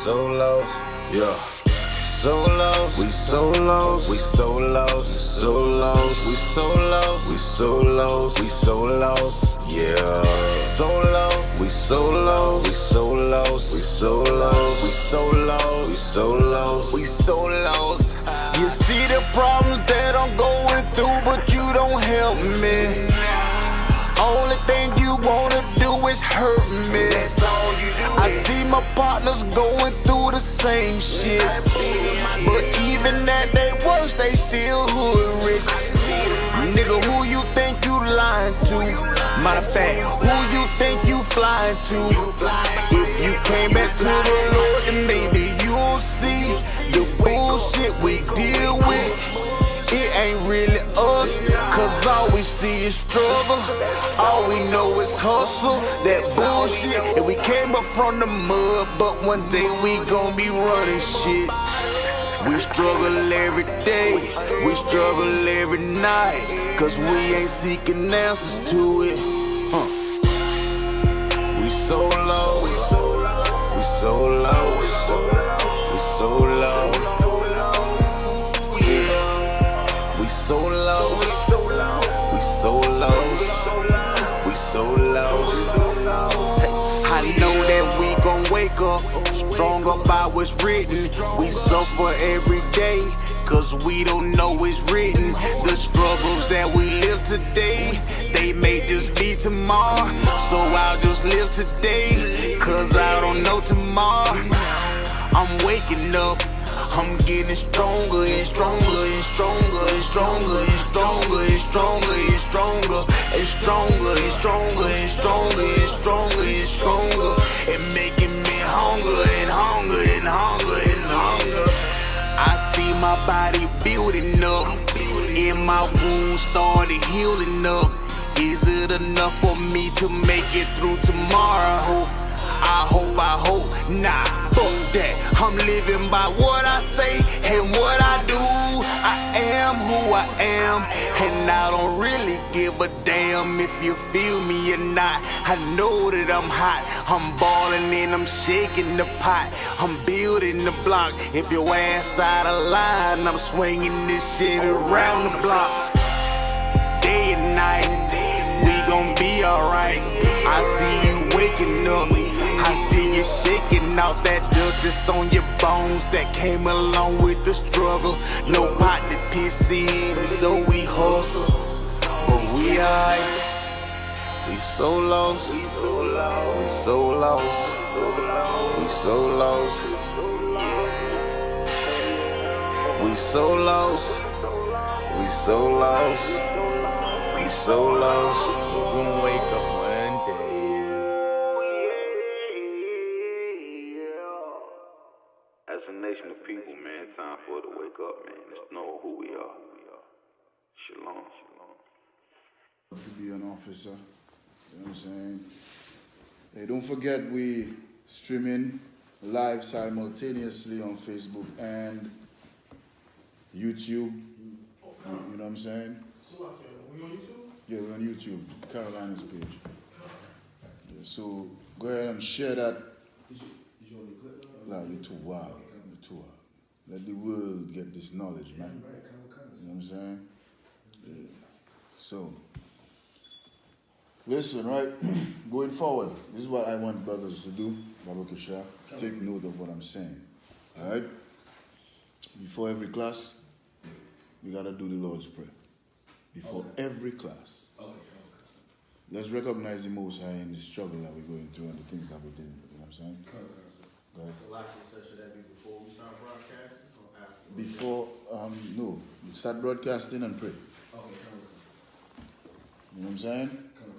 so lost, yeah. So lost, we so lost, we so lost, so lost, we so lost, we so lost, we so lost, yeah. So lost, we so lost, we so lost, we so lost, we so lost, we so lost, we so lost. You see the problems that I'm going through, but you don't help me. Only thing you wanna do is hurt me. I see my partners going through the same shit, but even at their worst, they still hood rich. Nigga, who you think you lying to? Matter of fact, who you think you flying to? If you came back to the Lord, then maybe you'll see the bullshit we deal with. It ain't really us, cause all we see is struggle. All we know is hustle, that bullshit. And we came up from the mud, but one day we gon' be running shit. We struggle every day, we struggle every night, cause we ain't seeking answers to it. We so low, we so low, we so low. We so lost, we so lost, we so lost. I know that we gon' wake up stronger by what's written. We suffer every day, cause we don't know it's written. The struggles that we live today, they may just be tomorrow. So I'll just live today, cause I don't know tomorrow. I'm waking up, I'm getting stronger and stronger and stronger and stronger and stronger and stronger and stronger and stronger and stronger and stronger and stronger and stronger and making me hunger and hunger and hunger and hunger. I see my body building up and my wounds started healing up. Is it enough for me to make it through tomorrow? I hope, nah, fuck that. I'm living by what I say and what I do. I am who I am, and I don't really give a damn if you feel me or not. I know that I'm hot, I'm ballin' and I'm shaking the pot. I'm building the block. If your ass out of line, I'm swinging this shit around the block. Day and night, we gon' be alright. I see you waking up, I see you shaking out that dust that's on your bones that came along with the struggle. No pot to piss in, so we hustle, but we alright. We so lost, we so lost, we so lost, we so lost, we so lost, we so lost. We gon' wake up one day. As a nation of people, man, time for us to wake up, man. Let's know who we are. Shalom. To be an officer, you know what I'm saying? Hey, don't forget we streaming live simultaneously on Facebook and YouTube. You know what I'm saying? So, we on YouTube? Yeah, we're on YouTube, Carolina's page. Yeah, so go ahead and share that. Is you on the clip now? Like, you're too wild. You're too wild. Let the world get this knowledge, man. You know what I'm saying? Yeah. So, listen, right? Going forward, this is what I want brothers to do, Baruch Shah. Take note of what I'm saying. All right? Before every class, we got to do the Lord's Prayer. Before every class. Okay. Let's recognize the Most High in the struggle that we're going through and the things that we're dealing with. You know what I'm saying? Right. So, like you said, should that be before we start broadcasting or after? Before, no, we start broadcasting and pray. Okay, You know what I'm saying? come.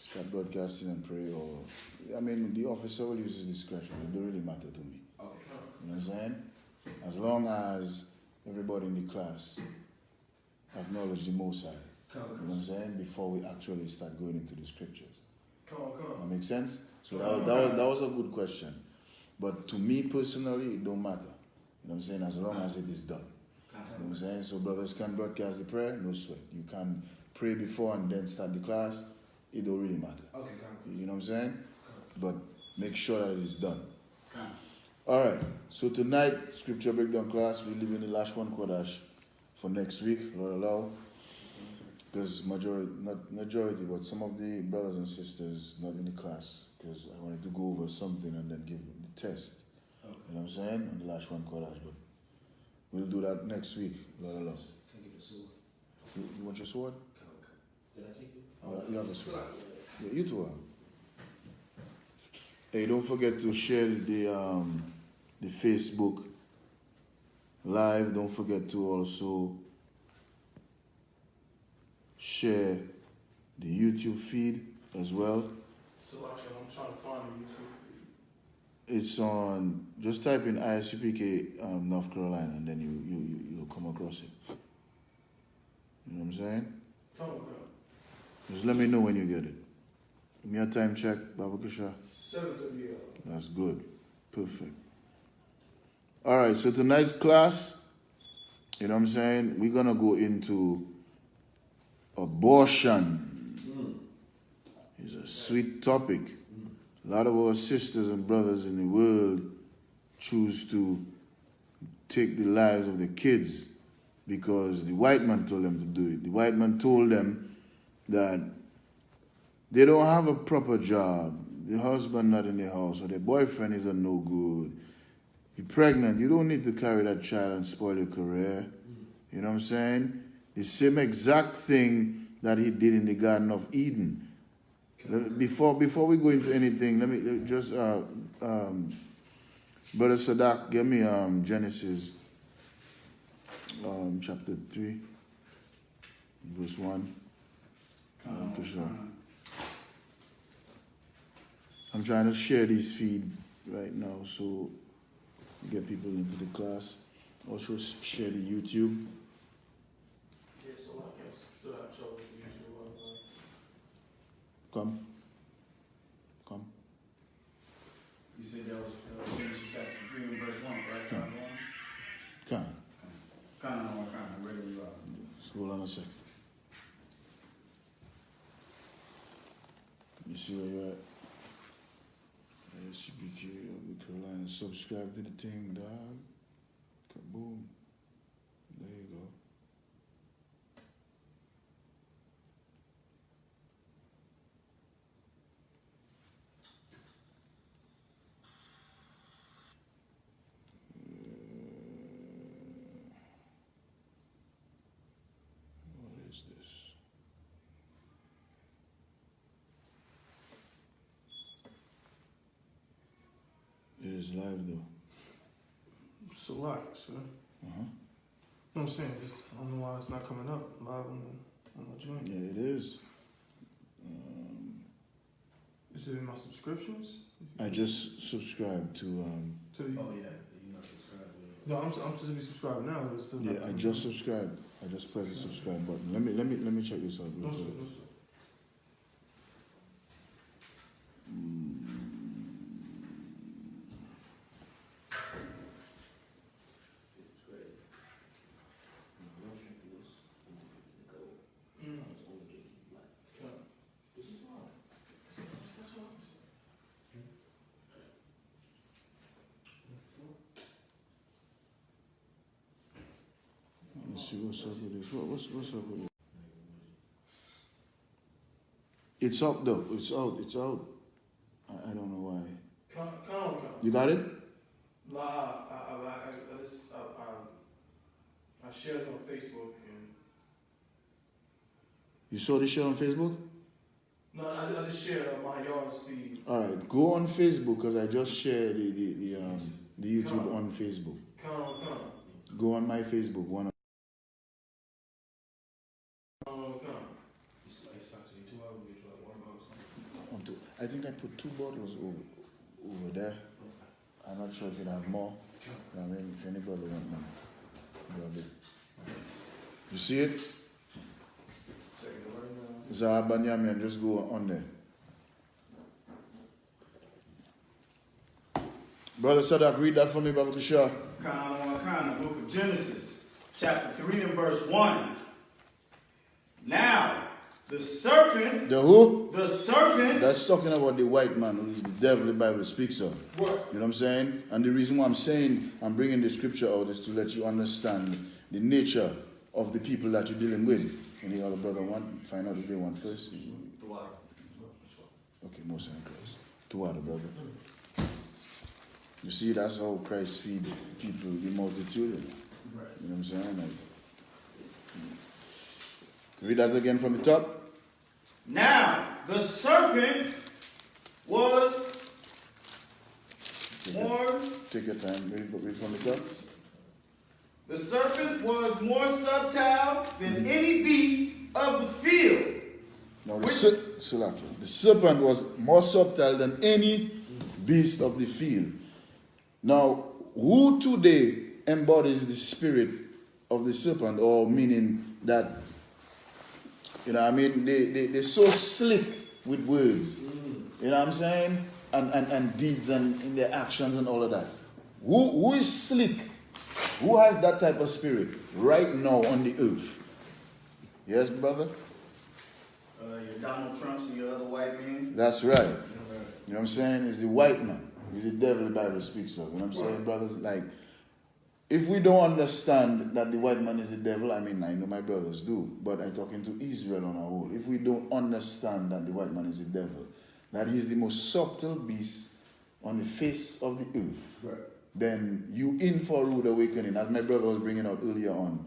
Start broadcasting and pray, or I mean, the officer will use his discretion. It don't really matter to me. Okay, You know what I'm saying? As long as everybody in the class acknowledge the Most High. You know what I'm saying? Before we actually start going into the scriptures. That makes sense? So that was a good question. But to me personally, it don't matter. You know what I'm saying? As long as it is done. You know what I'm saying? So brothers can broadcast the prayer, no sweat. You can pray before and then start the class. It don't really matter. Okay, You know what I'm saying? But make sure that it is done. All right. So tonight, scripture breakdown class, we leave in the last one Kodash for next week, Lord allow. Because not majority, but some of the brothers and sisters not in the class. Because I wanted to go over something and then give the test. Okay. You know what I'm saying? On the last one Kodash. But we'll do that next week, Lord allow. Can I get a sword? You want your sword? Did I take it? You have a sword. Yeah, you too have. Hey, don't forget to share the Facebook live. Don't forget to also share the YouTube feed as well. So I'm trying to find the YouTube feed. It's on. Just type in ISUPK North Carolina, and then you'll come across it. You know what I'm saying? Okay. Just let me know when you get it. Give me a time check, Baba Kusha. 7:30. That's good. Perfect. All right, so tonight's class, you know what I'm saying? We're going to go into abortion. It's a sweet topic. A lot of our sisters and brothers in the world choose to take the lives of the kids because the white man told them to do it. The white man told them that they don't have a proper job. The husband not in the house, or the boyfriend is a no good. You're pregnant, you don't need to carry that child and spoil your career. You know what I'm saying? The same exact thing that he did in the Garden of Eden. Before we go into anything, let me just Brother Sadak, give me Genesis chapter 3, verse 1. I'm trying to share this feed right now so get people into the class. Also share the YouTube. Yeah, so I can still have trouble with YouTube. Come. You said that was Genesis chapter 3 and verse 1, right? Come. Kind of, where do you are? So hold on a second. Let me see where you're at. SBK of Carolina. Subscribe to the thing, dog. Kaboom. There you go. What is this? It is live though. It's a lot, sir. Uh-huh. You know what I'm saying? I don't know why it's not coming up live on my joint. Yeah, it is. Is it in my subscriptions? I just subscribed to To the, Oh, yeah. You're not subscribed. no, I'm supposed to be subscribed now. But it's still yeah, not I coming just up. subscribed. I just pressed the subscribe button. Let me check this out real No, sir, quick. no, sir. Let's see what's up with this. What's up with it? It's up though. It's out. I don't know why. Come. You got it? Nah, I shared it on Facebook and You saw the show on Facebook? no, I just shared my yard's feed. All right, go on Facebook because I just shared the YouTube on Facebook. Come. Go on my Facebook. I think I put 2 bottles over there. I'm not sure if you have more. I mean, if anybody want one, grab it. You see it? It's a Abanyami and just go on there. Brother Sadak, read that for me, Baba Kusha. Kana, book of Genesis, chapter 3 and verse 1. Now, The serpent. The who? The serpent. That's talking about the white man, who is the devil the Bible speaks of. What? You know what I'm saying? And the reason why I'm bringing the scripture out is to let you understand the nature of the people that you're dealing with. Any other brother want? Find out if they want first. The water. Okay, most in Christ. To water, brother. You see, that's how Christ feed people, the multitude. Right. You know what I'm saying? Like, read that again from the top. Now, the serpent was more. Take your time. Read from the top. The serpent was more subtle than any beast of the field. Now, the serpent was more subtle than any beast of the field. Now, who today embodies the spirit of the serpent, or meaning that, you know what I mean, they're so slick with words, you know what I'm saying, and deeds and in their actions and all of that. Who is slick? Who has that type of spirit right now on the earth? Yes, brother? Your Donald Trumps and your other white men. That's right. You know what I'm saying? It's the white man. It's the devil the Bible speaks of. You know what I'm saying, brothers? Like, if we don't understand that the white man is the devil, I mean, I know my brothers do, but I'm talking to Israel on a whole. If we don't understand that the white man is the devil, that he's the most subtle beast on the face of the earth, Right. then you in for a rude awakening. As my brother was bringing out earlier on,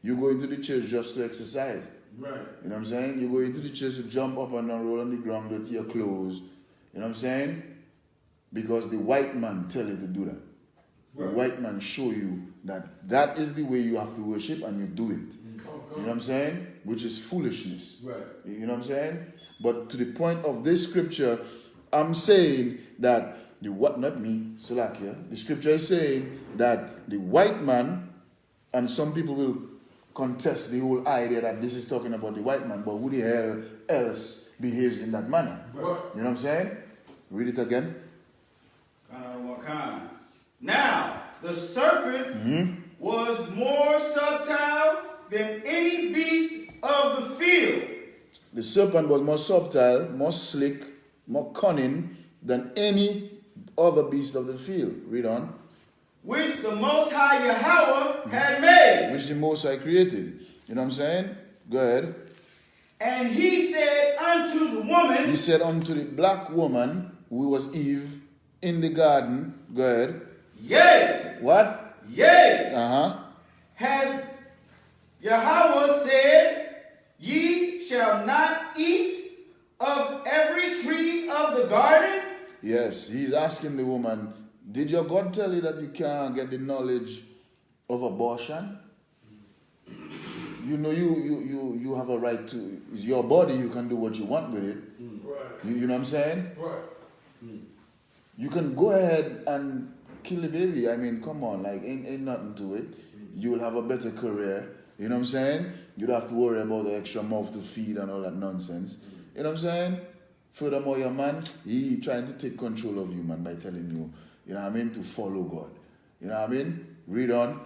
you go into the church just to exercise. Right. You know what I'm saying? You go into the church to jump up and down, roll on the ground, dirty your clothes. You know what I'm saying? Because the white man tell you to do that. Right. The white man show you that that is the way you have to worship, and you do it. You know what I'm saying? Which is foolishness. Right. You know what I'm saying? But to the point of this scripture, I'm saying that not me, Salakia. The scripture is saying that the white man, and some people will contest the whole idea that this is talking about the white man, but who the hell else behaves in that manner? Right. You know what I'm saying? Read it again. Now, the serpent was more subtle than any beast of the field. The serpent was more subtle, more slick, more cunning than any other beast of the field. Read on. Which the Most High Yahweh had made. Which the Most High created. You know what I'm saying? Go ahead. And he said unto the woman. He said unto the black woman, who was Eve, in the garden. Go ahead. Yea. What? Yea. Has Yahweh said, ye shall not eat of every tree of the garden? Yes, he's asking the woman, did your God tell you that you can't get the knowledge of abortion? You know, you have a right to, it's your body, you can do what you want with it. Right. You know what I'm saying? Right. You can go ahead and kill the baby. I mean, come on, like, ain't nothing to it. You'll have a better career. You know what I'm saying? You don't have to worry about the extra mouth to feed and all that nonsense. You know what I'm saying? Furthermore, your man, he trying to take control of you, man, by telling you, you know what I mean, to follow God. You know what I mean? Read on.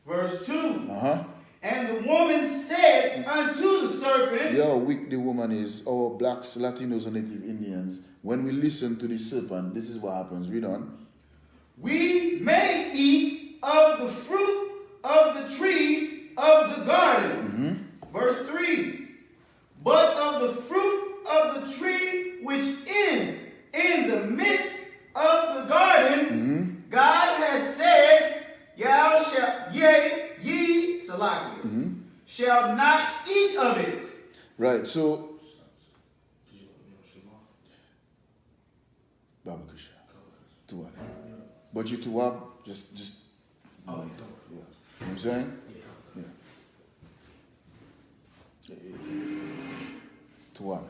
Verse 2. Uh-huh. And the woman said unto the serpent. Yo, weak the woman is, our blacks, Latinos, and Native Indians. When we listen to the serpent, this is what happens. Read on. We may eat of the fruit of the trees of the garden. Verse 3. But of the fruit of the tree which is in the midst of the garden, God has said, ye shall not eat of it. Right, so but you to up, just yeah. You know what I'm saying? Yeah. To up.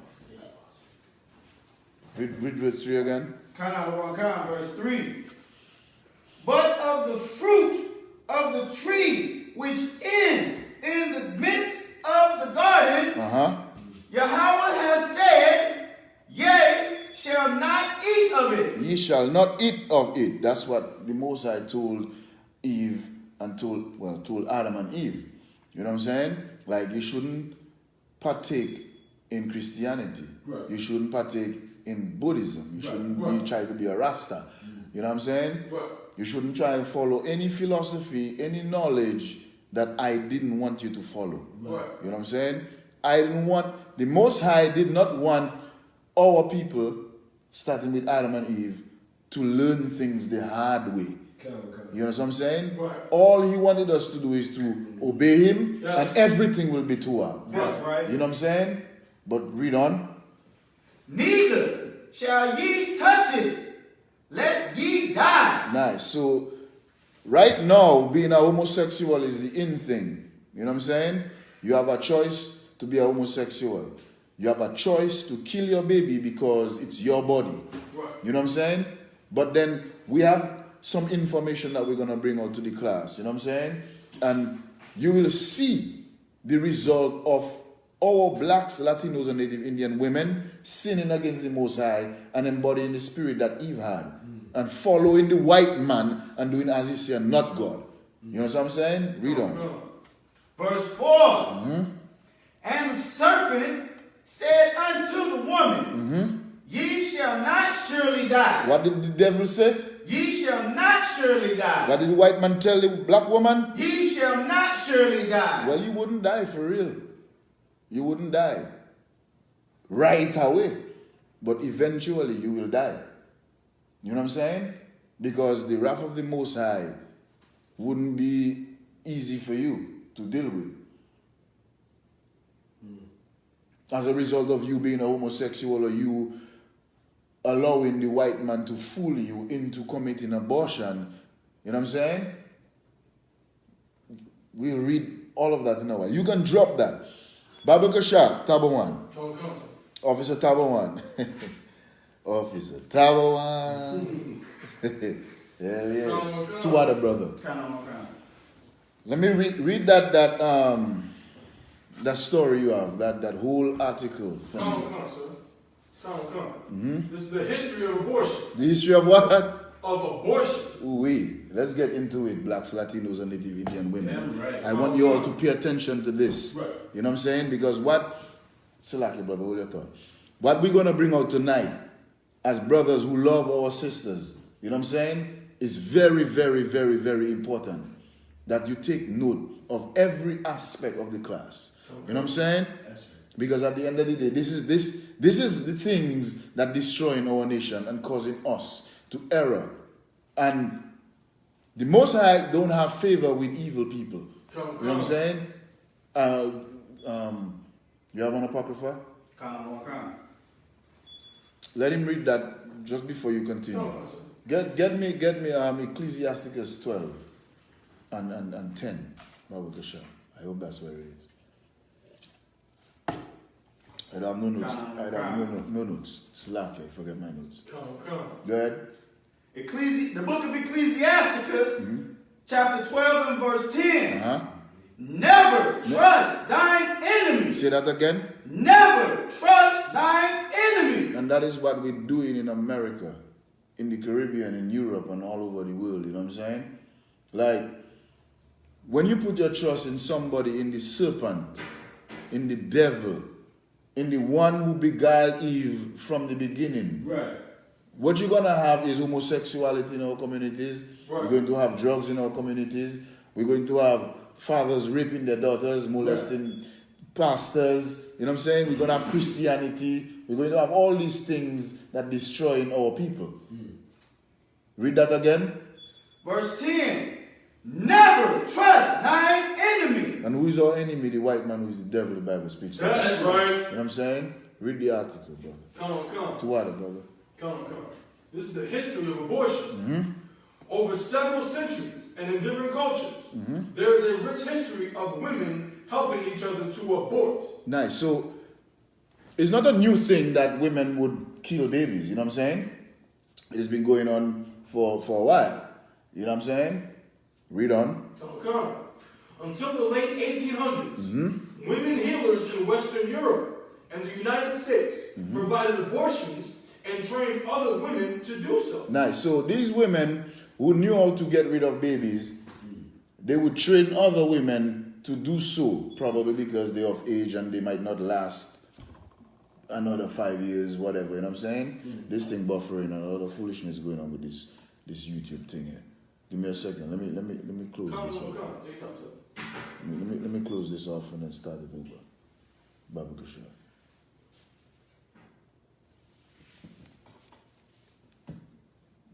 Read verse 3 again. Verse 3. But of the fruit of the tree which is in the midst of the garden, Yahweh has said, ye shall not eat of it. Ye shall not eat of it. That's what the Most High told Eve and told Adam and Eve. You know what I'm saying? Like, you shouldn't partake in Christianity. Right. You shouldn't partake in Buddhism. You shouldn't be try to be a Rasta. You know what I'm saying? Right. You shouldn't try and follow any philosophy, any knowledge that I didn't want you to follow. Right. You know what I'm saying? I didn't want, the Most High did not want our people, starting with Adam and Eve, to learn things the hard way. You know what I'm saying? Right. All he wanted us to do is to obey him, Yes. and everything will be Torah. That's right. You know what I'm saying? But read on. Neither shall ye touch it, lest ye die. Nice. So, right now, being a homosexual is the in thing. You know what I'm saying? You have a choice to be a homosexual. You have a choice to kill your baby because it's your body. Right. You know what I'm saying? But then we have some information that we're going to bring out to the class. You know what I'm saying? And you will see the result of our blacks, Latinos, and Native Indian women sinning against the Most High and embodying the spirit that Eve had. And following the white man and doing as he said, not God. You know what I'm saying? Read on. Verse 4. And the serpent said unto the woman, Ye shall not surely die. What did the devil say? Ye shall not surely die. What did the white man tell the black woman? Ye shall not surely die. Well, you wouldn't die for real. You wouldn't die right away. But eventually you will die. You know what I'm saying? Because the wrath of the Most High wouldn't be easy for you to deal with. As a result of you being a homosexual or you allowing the white man to fool you into committing abortion, you know what I'm saying? We'll read all of that in a while. You can drop that. Babaka Shah, Tabawan. Officer Tabawan. Officer Tabawan. Yeah. Two other brother. Let me read that story you have, that whole article. Come, sir. Come. This is the history of abortion. The history of what? Of abortion. Oui. Let's get into it, blacks, Latinos, and Native Indian women. Yeah, right. I want you all to pay attention to this. Right. You know what I'm saying? Because Salaki, brother, hold your thought. What we're going to bring out tonight, as brothers who love our sisters, you know what I'm saying, is very, very, very, very important that you take note of every aspect of the class. You know what I'm saying? Because at the end of the day, this is the things that destroying our nation and causing us to error. And the Most High don't have favor with evil people. You know what I'm saying? You have an apocrypha? Let him read that just before you continue. Get me Ecclesiasticus 12 and 10. I hope that's where it is. I don't have no notes. I have no notes. Slack, I forget my notes. Come. Go ahead. The book of Ecclesiasticus, chapter 12 and verse 10. Never trust thine enemy. Say that again. Never trust thine enemy. And that is what we're doing in America, in the Caribbean, in Europe, and all over the world. You know what I'm saying? Like, when you put your trust in somebody, in the serpent, in the devil, in the one who beguiled Eve from the beginning, Right. what you're going to have is homosexuality in our communities. Right. We're going to have drugs in our communities. We're going to have fathers raping their daughters, molesting pastors. You know what I'm saying? We're going to have Christianity. We're going to have all these things that destroy our people. Read that again. Verse 10. Never trust thine enemy. And who is our enemy? The white man, who is the devil, the Bible speaks of. That's right. You know what I'm saying? Read the article, brother. Come. To what, brother? Come. This is the history of abortion. Over several centuries and in different cultures, there is a rich history of women helping each other to abort. Nice. So, it's not a new thing that women would kill babies. You know what I'm saying? It has been going on for a while. You know what I'm saying? Read on. Come. Until the late 1800s, women healers in Western Europe and the United States provided abortions and trained other women to do so. Nice. So these women who knew how to get rid of babies, they would train other women to do so, probably because they're of age and they might not last another 5 years, whatever, you know what I'm saying? This thing buffering and a lot of foolishness going on with this YouTube thing here. Give me a second. Let me close this off. Take time, sir. Let me close this off and then start it over. Babu Kushla.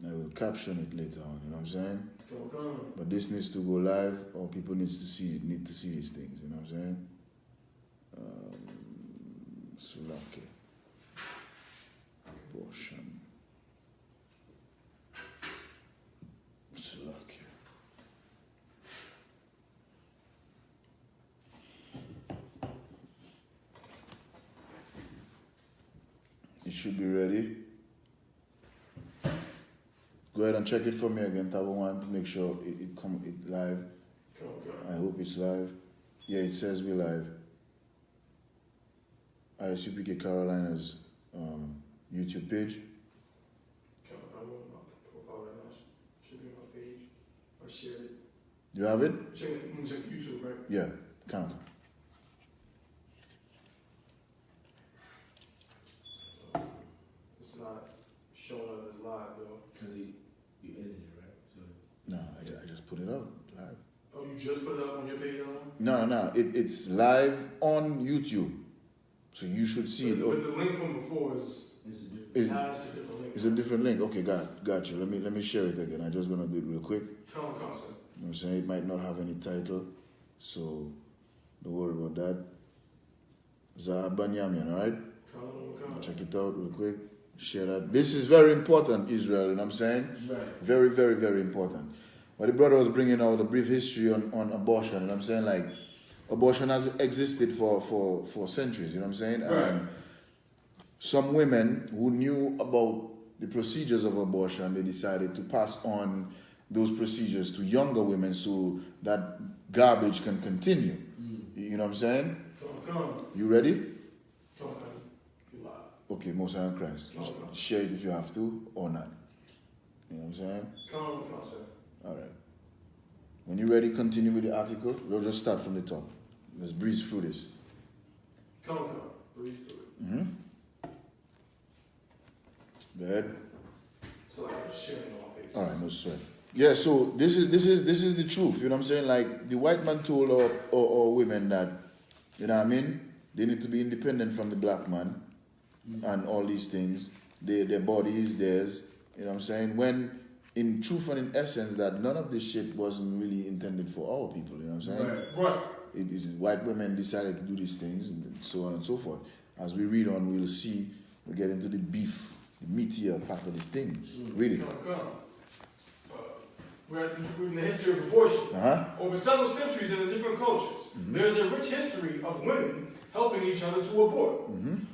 I will caption it later on, you know what I'm saying? But this needs to go live, or people need to see it, need to see these things, you know what I'm saying? Sulake. Abortion. Sulake. It should be ready. Go ahead and check it for me again, Tabo One, to make sure it live. I hope it's live. Yeah, it says we're live. ISUPK Carolina's YouTube page. I'm on my profile right now. Should be on my page. I shared it. You have it? Check YouTube, right? Yeah, count. It's not showing up as live though. Because you edited it, right? So No, I just put it up live. Oh, you just put it up on your page, Alan? No. It's live on YouTube. So you should see it. But the link from before is Is that's a different link. it's a different link. Okay, got you. Let me share it again. I'm just gonna do it real quick. Come on, sir. You know what I'm saying? It might not have any title, so don't worry about that. Zahab Banyamian, alright? Come. Check it out real quick. Share that. This is very important, Israel, you know what I'm saying? right. Very, very, very important. But the brother was bringing out a brief history on abortion, you know what I'm saying? Like, abortion has existed for centuries, you know what I'm saying? Right. And some women who knew about the procedures of abortion, they decided to pass on those procedures to younger women so that garbage can continue. You know what I'm saying? Come. You ready? Come. You live. Okay, Most High in Christ. Just share it if you have to or not. You know what I'm saying? Come, sir. All right. When you're ready, continue with the article. We'll just start from the top. Let's breeze through this. Come. Breathe through it. Go ahead. So I'm just sharing it on my page. All right, no sweat. Yeah, so this is the truth. You know what I'm saying? Like the white man told our women that, you know what I mean? They need to be independent from the black man and all these things. Their body is theirs. You know what I'm saying? When in truth and in essence that none of this shit wasn't really intended for our people. You know what I'm saying? Right. It is white women decided to do these things and so on and so forth. As we read on, we'll see, we'll get into the beef, the meatier part of this thing. Read it. Come. We're in the history of abortion. Over several centuries in the different cultures, there's a rich history of women helping each other to abort.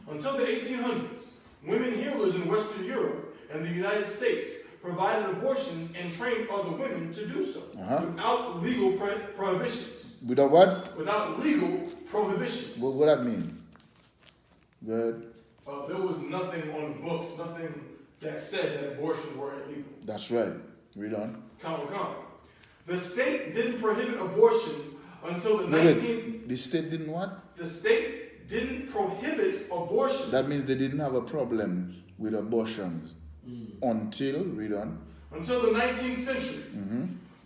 Until the 1800s, women healers in Western Europe and the United States provided abortions and trained other women to do so without legal prohibitions. Without what? Without legal prohibitions. What that mean? Go ahead. There was nothing on the books, nothing that said that abortions were illegal. That's right. Read on. Come. The state didn't prohibit abortion until the Wait, 19th. the state didn't what? The state didn't prohibit abortion. That means they didn't have a problem with abortions until, read on. Until the 19th century.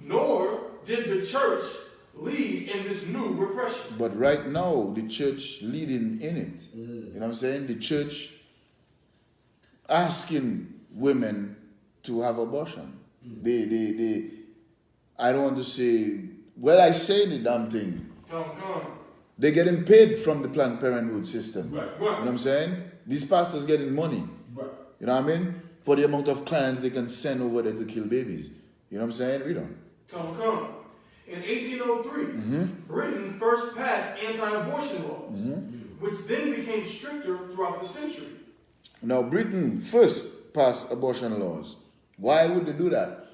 Nor did the church lead in this new repression. But right now, the church leading in it. You know what I'm saying? The church asking women to have abortion. They I don't want to say, well, I say the damn thing. Come. They're getting paid from the Planned Parenthood system. Right. You know what I'm saying? These pastors getting money. Right. You know what I mean? For the amount of clients they can send over there to kill babies. You know what I'm saying? Read on. Come. In 1803, Britain first passed anti-abortion laws, which then became stricter throughout the century. Now, Britain first passed abortion laws. Why would they do that?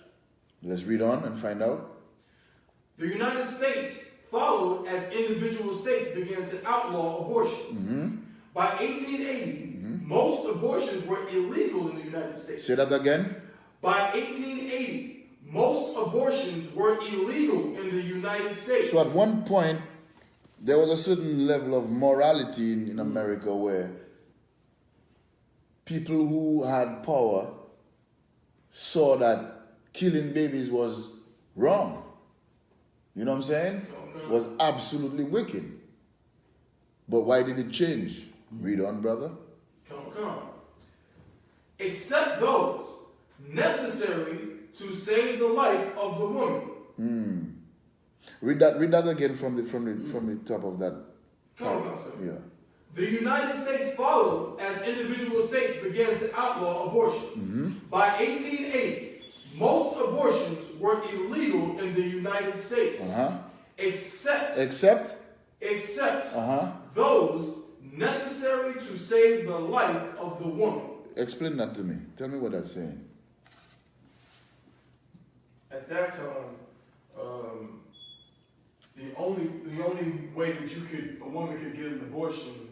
Let's read on and find out. The United States followed as individual states began to outlaw abortion. By 1880, most abortions were illegal in the United States. Say that again. By 1880, most abortions were illegal in the United States. So at one point, there was a certain level of morality in America where people who had power saw that killing babies was wrong. You know what I'm saying? Was absolutely wicked. But why did it change? Read on, brother. Come. Except those necessary to save the life of the woman. Read that again from the top of that. Come, sir. Yeah. The United States followed as individual states began to outlaw abortion. By 1880, most abortions were illegal in the United States, except those necessary to save the life of the woman. Explain that to me. Tell me what that's saying. At that time, the only way that a woman could get an abortion,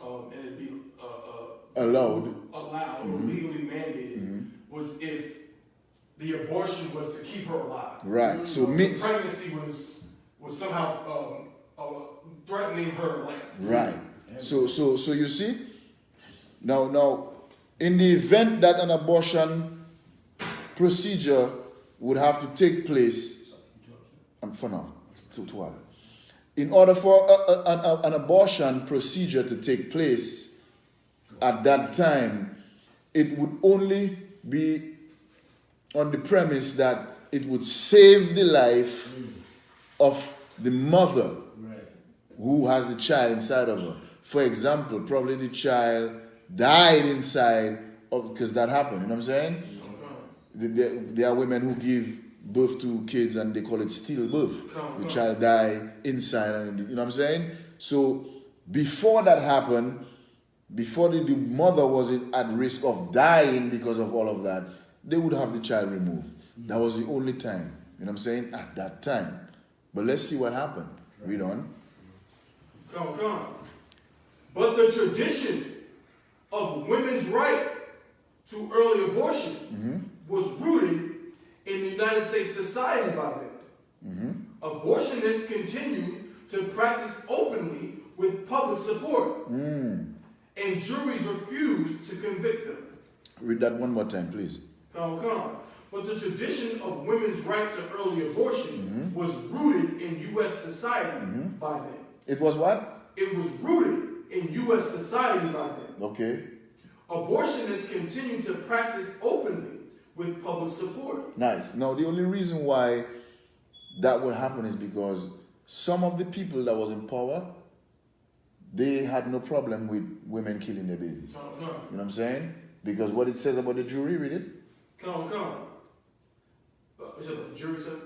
and it'd be Allowed or legally mandated, was if the abortion was to keep her alive. Right. So Pregnancy was somehow threatening her life. right. So you see, now in the event that an abortion procedure would have to take place, for now, in order for an abortion procedure to take place at that time, it would only be on the premise that it would save the life of the mother who has the child inside of her. For example, probably the child died inside of, because that happened, you know what I'm saying? There are women who give birth to kids and they call it stillbirth. The child die inside, and you know what I'm saying? So before that happened, before the mother was at risk of dying because of all of that, they would have the child removed. That was the only time, you know what I'm saying, at that time. But let's see what happened. Read on. Come. But the tradition of women's right to early abortion was rooted in the United States society by then. Abortionists continued to practice openly with public support, and juries refused to convict them. Read that one more time, please. Come. But the tradition of women's right to early abortion was rooted in U.S. society by then. It was what? It was rooted in U.S. society by then. Okay. Abortionists continue to practice openly with public support. Nice. Now, the only reason why that would happen is because some of the people that was in power, they had no problem with women killing their babies. You know what I'm saying? Because what it says about the jury, read it. Come. Is that what the jury said?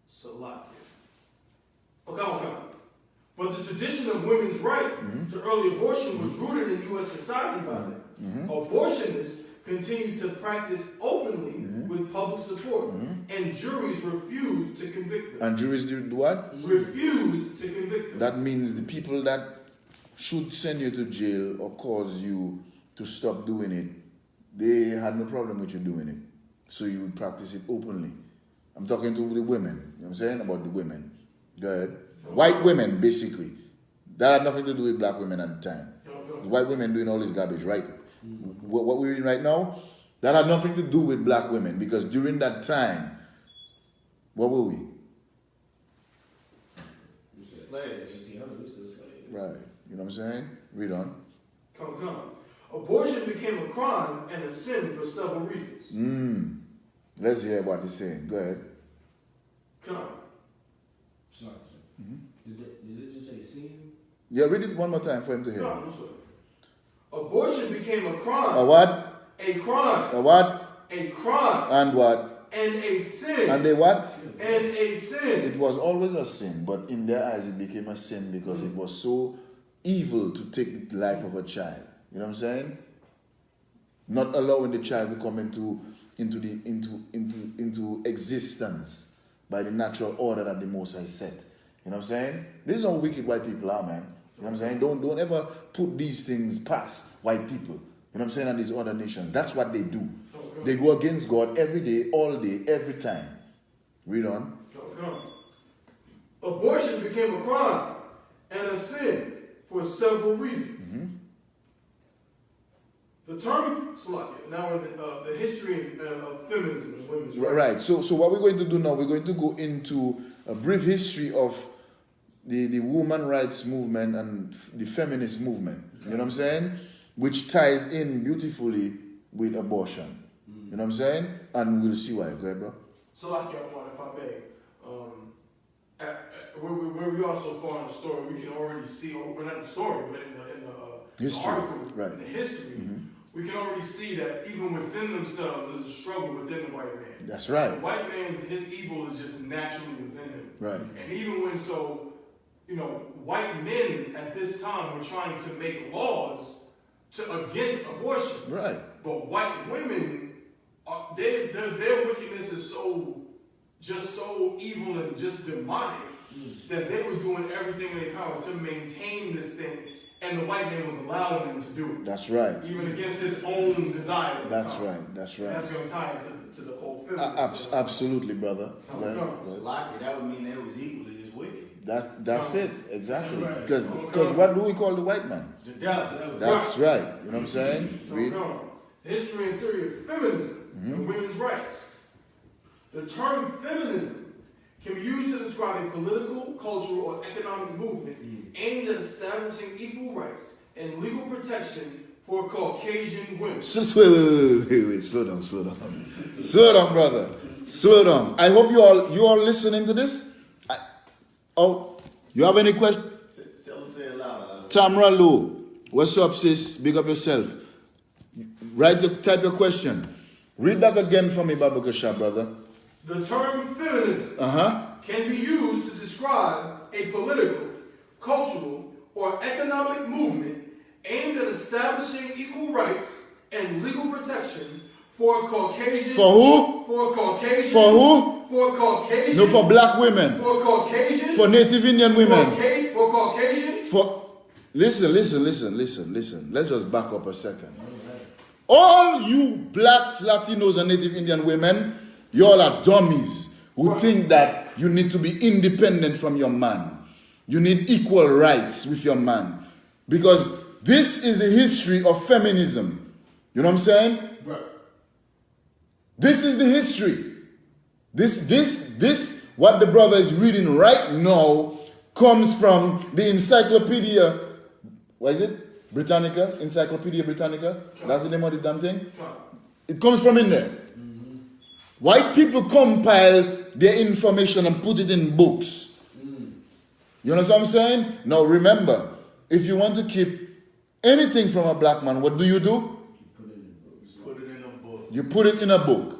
It's a lot. Oh, come. But the tradition of women's right to early abortion was rooted in U.S. society by then. Abortionists continued to practice openly with public support, and juries refused to convict them. And juries did what? Refused to convict them. That means the people that should send you to jail or cause you to stop doing it, they had no problem with you doing it. So you would practice it openly. I'm talking to the women. You know what I'm saying? About the women. Go ahead. White women, basically. That had nothing to do with black women at the time. White women doing all this garbage, right? What we're reading right now, that had nothing to do with black women, because during that time, what were we? Slaves. Right. You know what I'm saying? Read on. Come. Abortion became a crime and a sin for several reasons. Let's hear what he's saying. Go ahead. Come. Sorry. Did it just say sin? Yeah, read it one more time for him to hear. Come. Abortion became a crime. A what? A crime. A what? A crime. And what? And a sin. And they what? And a sin. It was always a sin, but in their eyes it became a sin because it was so evil to take the life of a child. You know what I'm saying? Not allowing the child to come into existence by the natural order that the Most High set. You know what I'm saying? This is how wicked white people are, man. You know what I'm saying? Don't ever put these things past white people. You know what I'm saying? And these other nations. That's what they do. They go against God every day, all day, every time. Read on. Abortion became a crime and a sin for several reasons. The term Salakia, now in the history of feminism and women's rights. Right. So what we're going to do now, we're going to go into a brief history of the woman rights movement and the feminist movement. You know what I'm saying? Which ties in beautifully with abortion. You know what I'm saying? And we'll see why. Go ahead, bro. Salakia, if I may. Where we are so far in the story, we can already see, or not the story, but in the History, article, right. in the history, we can already see that even within themselves, there's a struggle within the white man. That's right. The white man's, his evil is just naturally within him. Right. And even when white men at this time were trying to make laws against abortion. Right. But white women, their wickedness is so evil and just demonic that they were doing everything in their power to maintain this thing, and the white man was allowing them to do it. That's right. Even against his own desire. That's right. That's right. That's going to tie it to the whole feminist. Absolutely, brother. So Go ahead. Lucky, that would mean they was equally as wicked. That's it. Exactly. Right. Because what do we call the white man? The devil. That's right. You know what I'm saying? So Read. history and theory of feminism and women's rights. The term feminism can be used to describe a political, cultural, or economic movement aimed at establishing equal rights and legal protection for Caucasian women. Wait. Slow down. Slow down, brother. Slow down. I hope you all listening to this. You have any question? Tell them say it louder. Tamra Lou, what's up, sis? Big up yourself. Type your question. Read that again for me, Baba Kasha, brother. The term feminism can be used to describe a political, cultural, or economic movement aimed at establishing equal rights and legal protection for Caucasian. For who? For Caucasian. For who? For Caucasian. No, for black women. For Caucasian. For Native Indian women. For Caucasian. Listen. Let's just back up a second. All you blacks, Latinos, and Native Indian women, you all are dummies who think that you need to be independent from your man. You need equal rights with your man. Because this is the history of feminism. You know what I'm saying? Right. This is the history. This, what the brother is reading right now comes from the Encyclopedia, what is it? Britannica? Encyclopedia Britannica? That's the name of the damn thing? It comes from in there. White people compile their information and put it in books. You know what I'm saying? Now remember, if you want to keep anything from a black man, what do? Put it in a book. You put it in a book.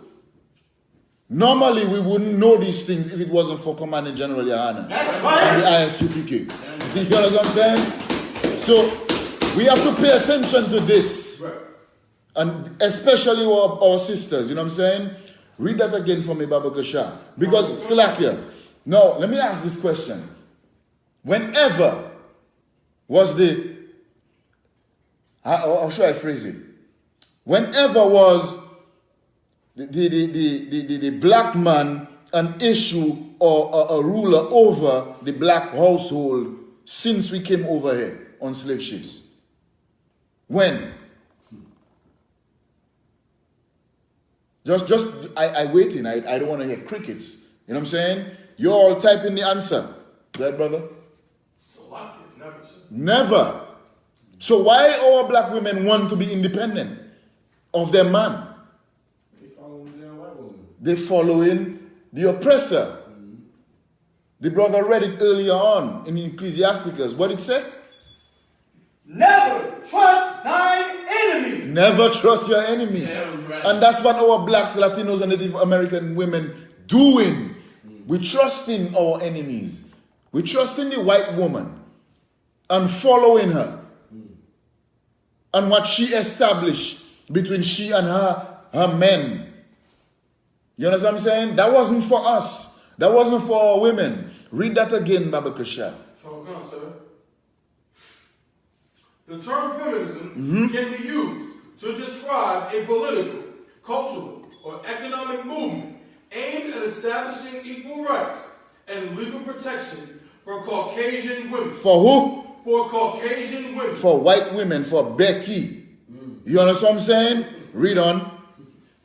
Normally, we wouldn't know these things if it wasn't for Commanding General Yahana and the ISUPK. You know what I'm saying? So, we have to pay attention to this. Right. And especially our sisters, you know what I'm saying? Read that again for me, Baba Kasha. Because, Salakia, now, let me ask this question. Whenever was how should I phrase it? Whenever was the black man an issue or a ruler over the black household since we came over here on slave ships? When? I waiting. I don't want to hear crickets. You know what I'm saying? You're all typing the answer. Right, brother? Never. So why our black women want to be independent of their man? They following their white woman. They following the oppressor. The brother read it earlier on in Ecclesiasticus. What did it say? Never trust thine enemy. Never trust your enemy. And that's what our blacks, Latinos, and Native American women doing. We trusting our enemies. We trusting the white woman and following her. And what she established between she and her men. You understand what I'm saying? That wasn't for us. That wasn't for our women. Read that again, Baba Kasha. Come on, sir. The term feminism can be used to describe a political, cultural, or economic movement aimed at establishing equal rights and legal protection for Caucasian women. For who? For Caucasian women. For white women, for Becky. You understand what I'm saying? Read on.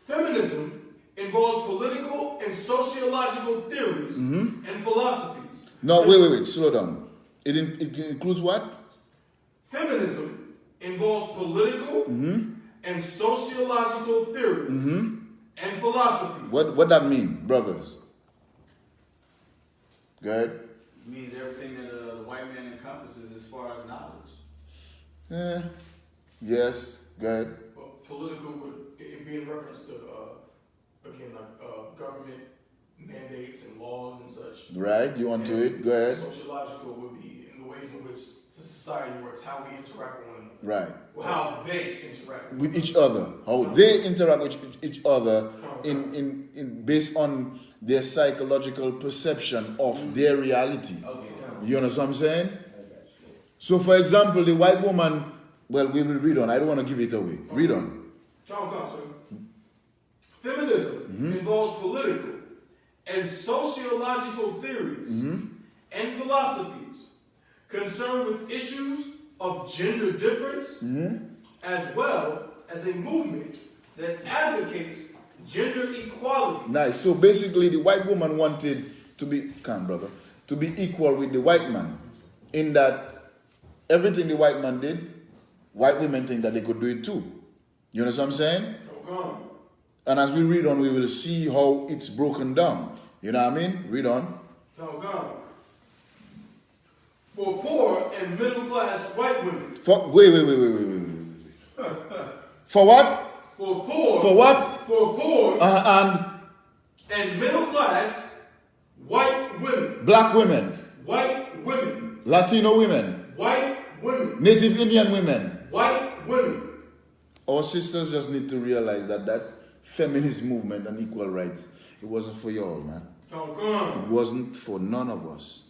Feminism involves political and sociological theories and philosophies. No, wait. Slow down. It includes what? Feminism involves political and sociological theories and philosophies. What that mean, brothers? Go ahead. It means everything that the white man encompasses as far as knowledge. Yes. Go ahead. Well, political would it be in reference to government mandates and laws and such. Right. You want to it? Go ahead. Sociological would be in the ways in which the society works, how we interact with one another. Right. Well, how they interact With each other. How they interact with each other in based on their psychological perception of their reality. You understand what I'm saying? So, for example, the white woman, well, we will read on. I don't want to give it away. Read on. Come, sir. Feminism involves political and sociological theories and philosophies concerned with issues of gender difference, as well as a movement that advocates gender equality. Nice. So basically, the white woman wanted to be, to be equal with the white man, in that everything the white man did, white women think that they could do it too. You understand what I'm saying? And as we read on, we will see how it's broken down. You know what I mean? Read on. For poor and middle class white women. Wait. For what? For poor. For what? For poor and middle class white women. Black women. White women. Latino women. White women. Native Indian women. White women. Our sisters just need to realize that feminist movement and equal rights, it wasn't for y'all, man. It wasn't for none of us.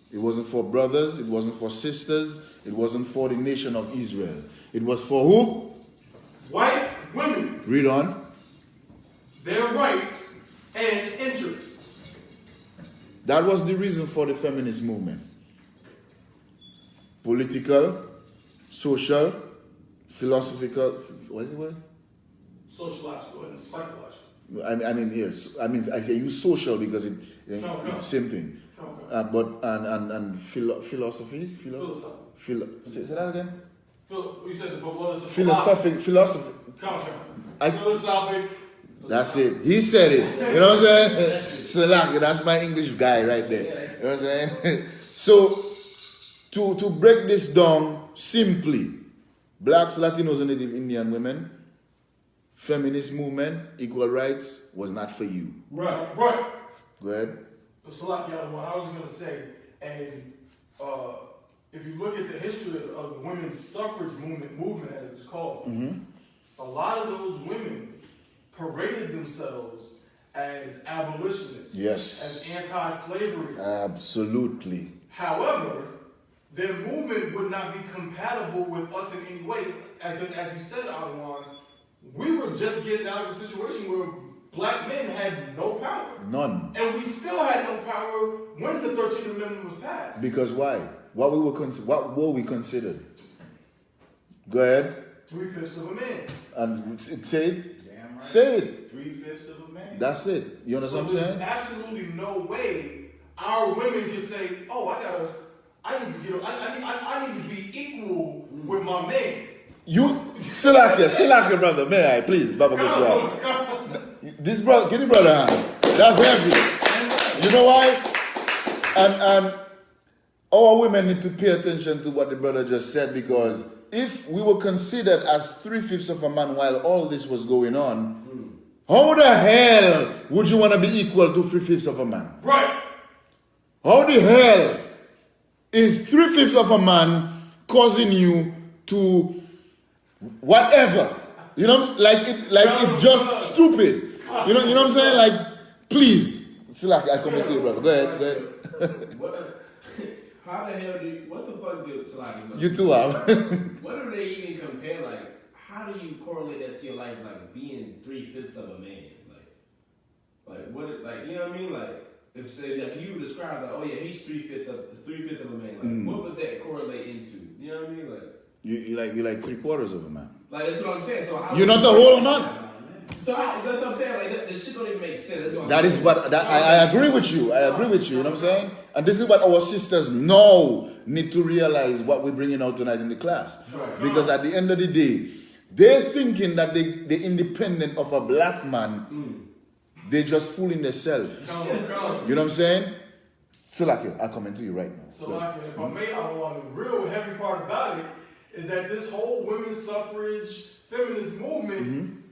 It wasn't for brothers. It wasn't for sisters. It wasn't for the nation of Israel. It was for who? White women. Read on. Their rights and interests. That was the reason for the feminist movement. Political, social, philosophical, what is the word? Sociological and psychological. I mean, yes. I mean, I say use social because it's the same thing. But and philosophy. Say that again. You said the philosophic. Philosophic. That's it. He said it. You know what I'm saying? That's my English guy right there. You know what I'm saying? So to break this down simply, blacks, Latinos, and Native Indian women, feminist movement, equal rights was not for you. Right. Go ahead. What I was going to say, and if you look at the history of the women's suffrage movement as it's called, a lot of those women paraded themselves as abolitionists, as anti-slavery. Absolutely. However, their movement would not be compatible with us in any way, because as you said, Adawan, we were just getting out of a situation where black men had no power. None. And we still had no power when the 13th Amendment was passed. Because why? What were we considered? Go ahead. 3/5 of a man. And say it. Damn right. Say it. 3/5 of a man. That's it. You understand what I'm saying? There's absolutely no way our women can say, "Oh, I need to be equal with my man." You, Silakia, brother, may I please, Baba Kushwa. This brother, get the brother hand. That's heavy. You know why? And our women need to pay attention to what the brother just said, because if we were considered as 3/5 of a man while all this was going on, how the hell would you want to be equal to 3/5 of a man? Right. How the hell is 3/5 of a man causing you to whatever? You know, like it just stupid. You know what I'm saying? Like, please. It's like I come with you, brother. Go ahead. How the hell what the fuck did Salaki? You too have. What do they even compare? Like, how do you correlate that to your life? Like being 3/5 of a man. Like what? Like, you know what I mean? Like, if say that you describe like, oh yeah, he's 3/5 of a man. Like, what would that correlate into? You know what I mean? Like, you like 3/4 of a man. Like that's what I'm saying. So how You're not the whole man. So that's what I'm saying. Like this shit don't even make sense. That's what That is what I agree with you. I agree with you. You know what I'm saying? And this is what our sisters now need to realize what we're bringing out tonight in the class. Right. Because at the end of the day, they're thinking that they're independent of a black man. They're just fooling themselves. Come. You know what I'm saying? So like I'll comment to you right now. So like, if I may, I want the real heavy part about it is that this whole women's suffrage, feminist movement,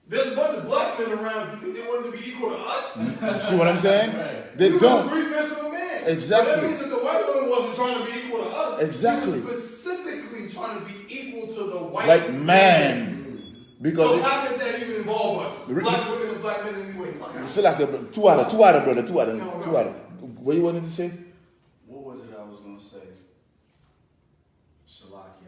there's a bunch of black men around. You think they want to be equal to us? You see what I'm saying? Right. They We don't. were 3/5 of a man. Exactly. But that means that the white woman wasn't trying to be equal to us. Exactly. She was specifically trying to be equal to the white Like man. Because So how did that even involve us? Re- Black women and black men anyway. so like two other brother. What you wanted to say? What was it I was gonna say? Shalaki.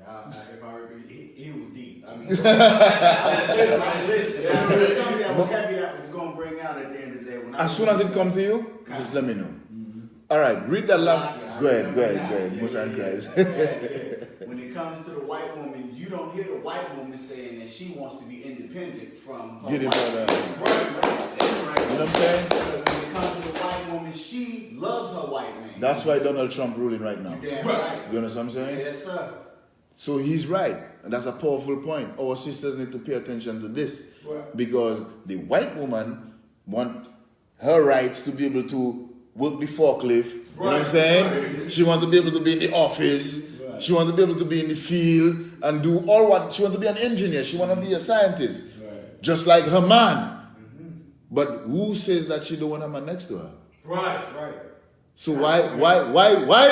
If I repeat, he was deep. I mean, I listened. There was something I was happy that I was gonna bring out at the end of the day. When As soon as it comes to you, just let me know. All right, read that last. Go ahead. Most and Christ. When it comes to the white woman, you don't hear the white woman saying that she wants to be independent from her Get it, white brother. man. You know what I'm saying? When it comes to the white woman, she loves her white man. That's why Donald Trump ruling right now. You damn right. Do you understand what I'm saying? Yes, sir. So he's right. And that's a powerful point. Our sisters need to pay attention to this. Right. Because the white woman want her rights to be able to work the forklift. You know what I'm saying? Right. She wants to be able to be in the office. Right. She wants to be able to be in the field and do all what she wants to be an engineer. She wants to be a scientist. Right. Just like her man. But who says that she don't want a man next to her? Right. So why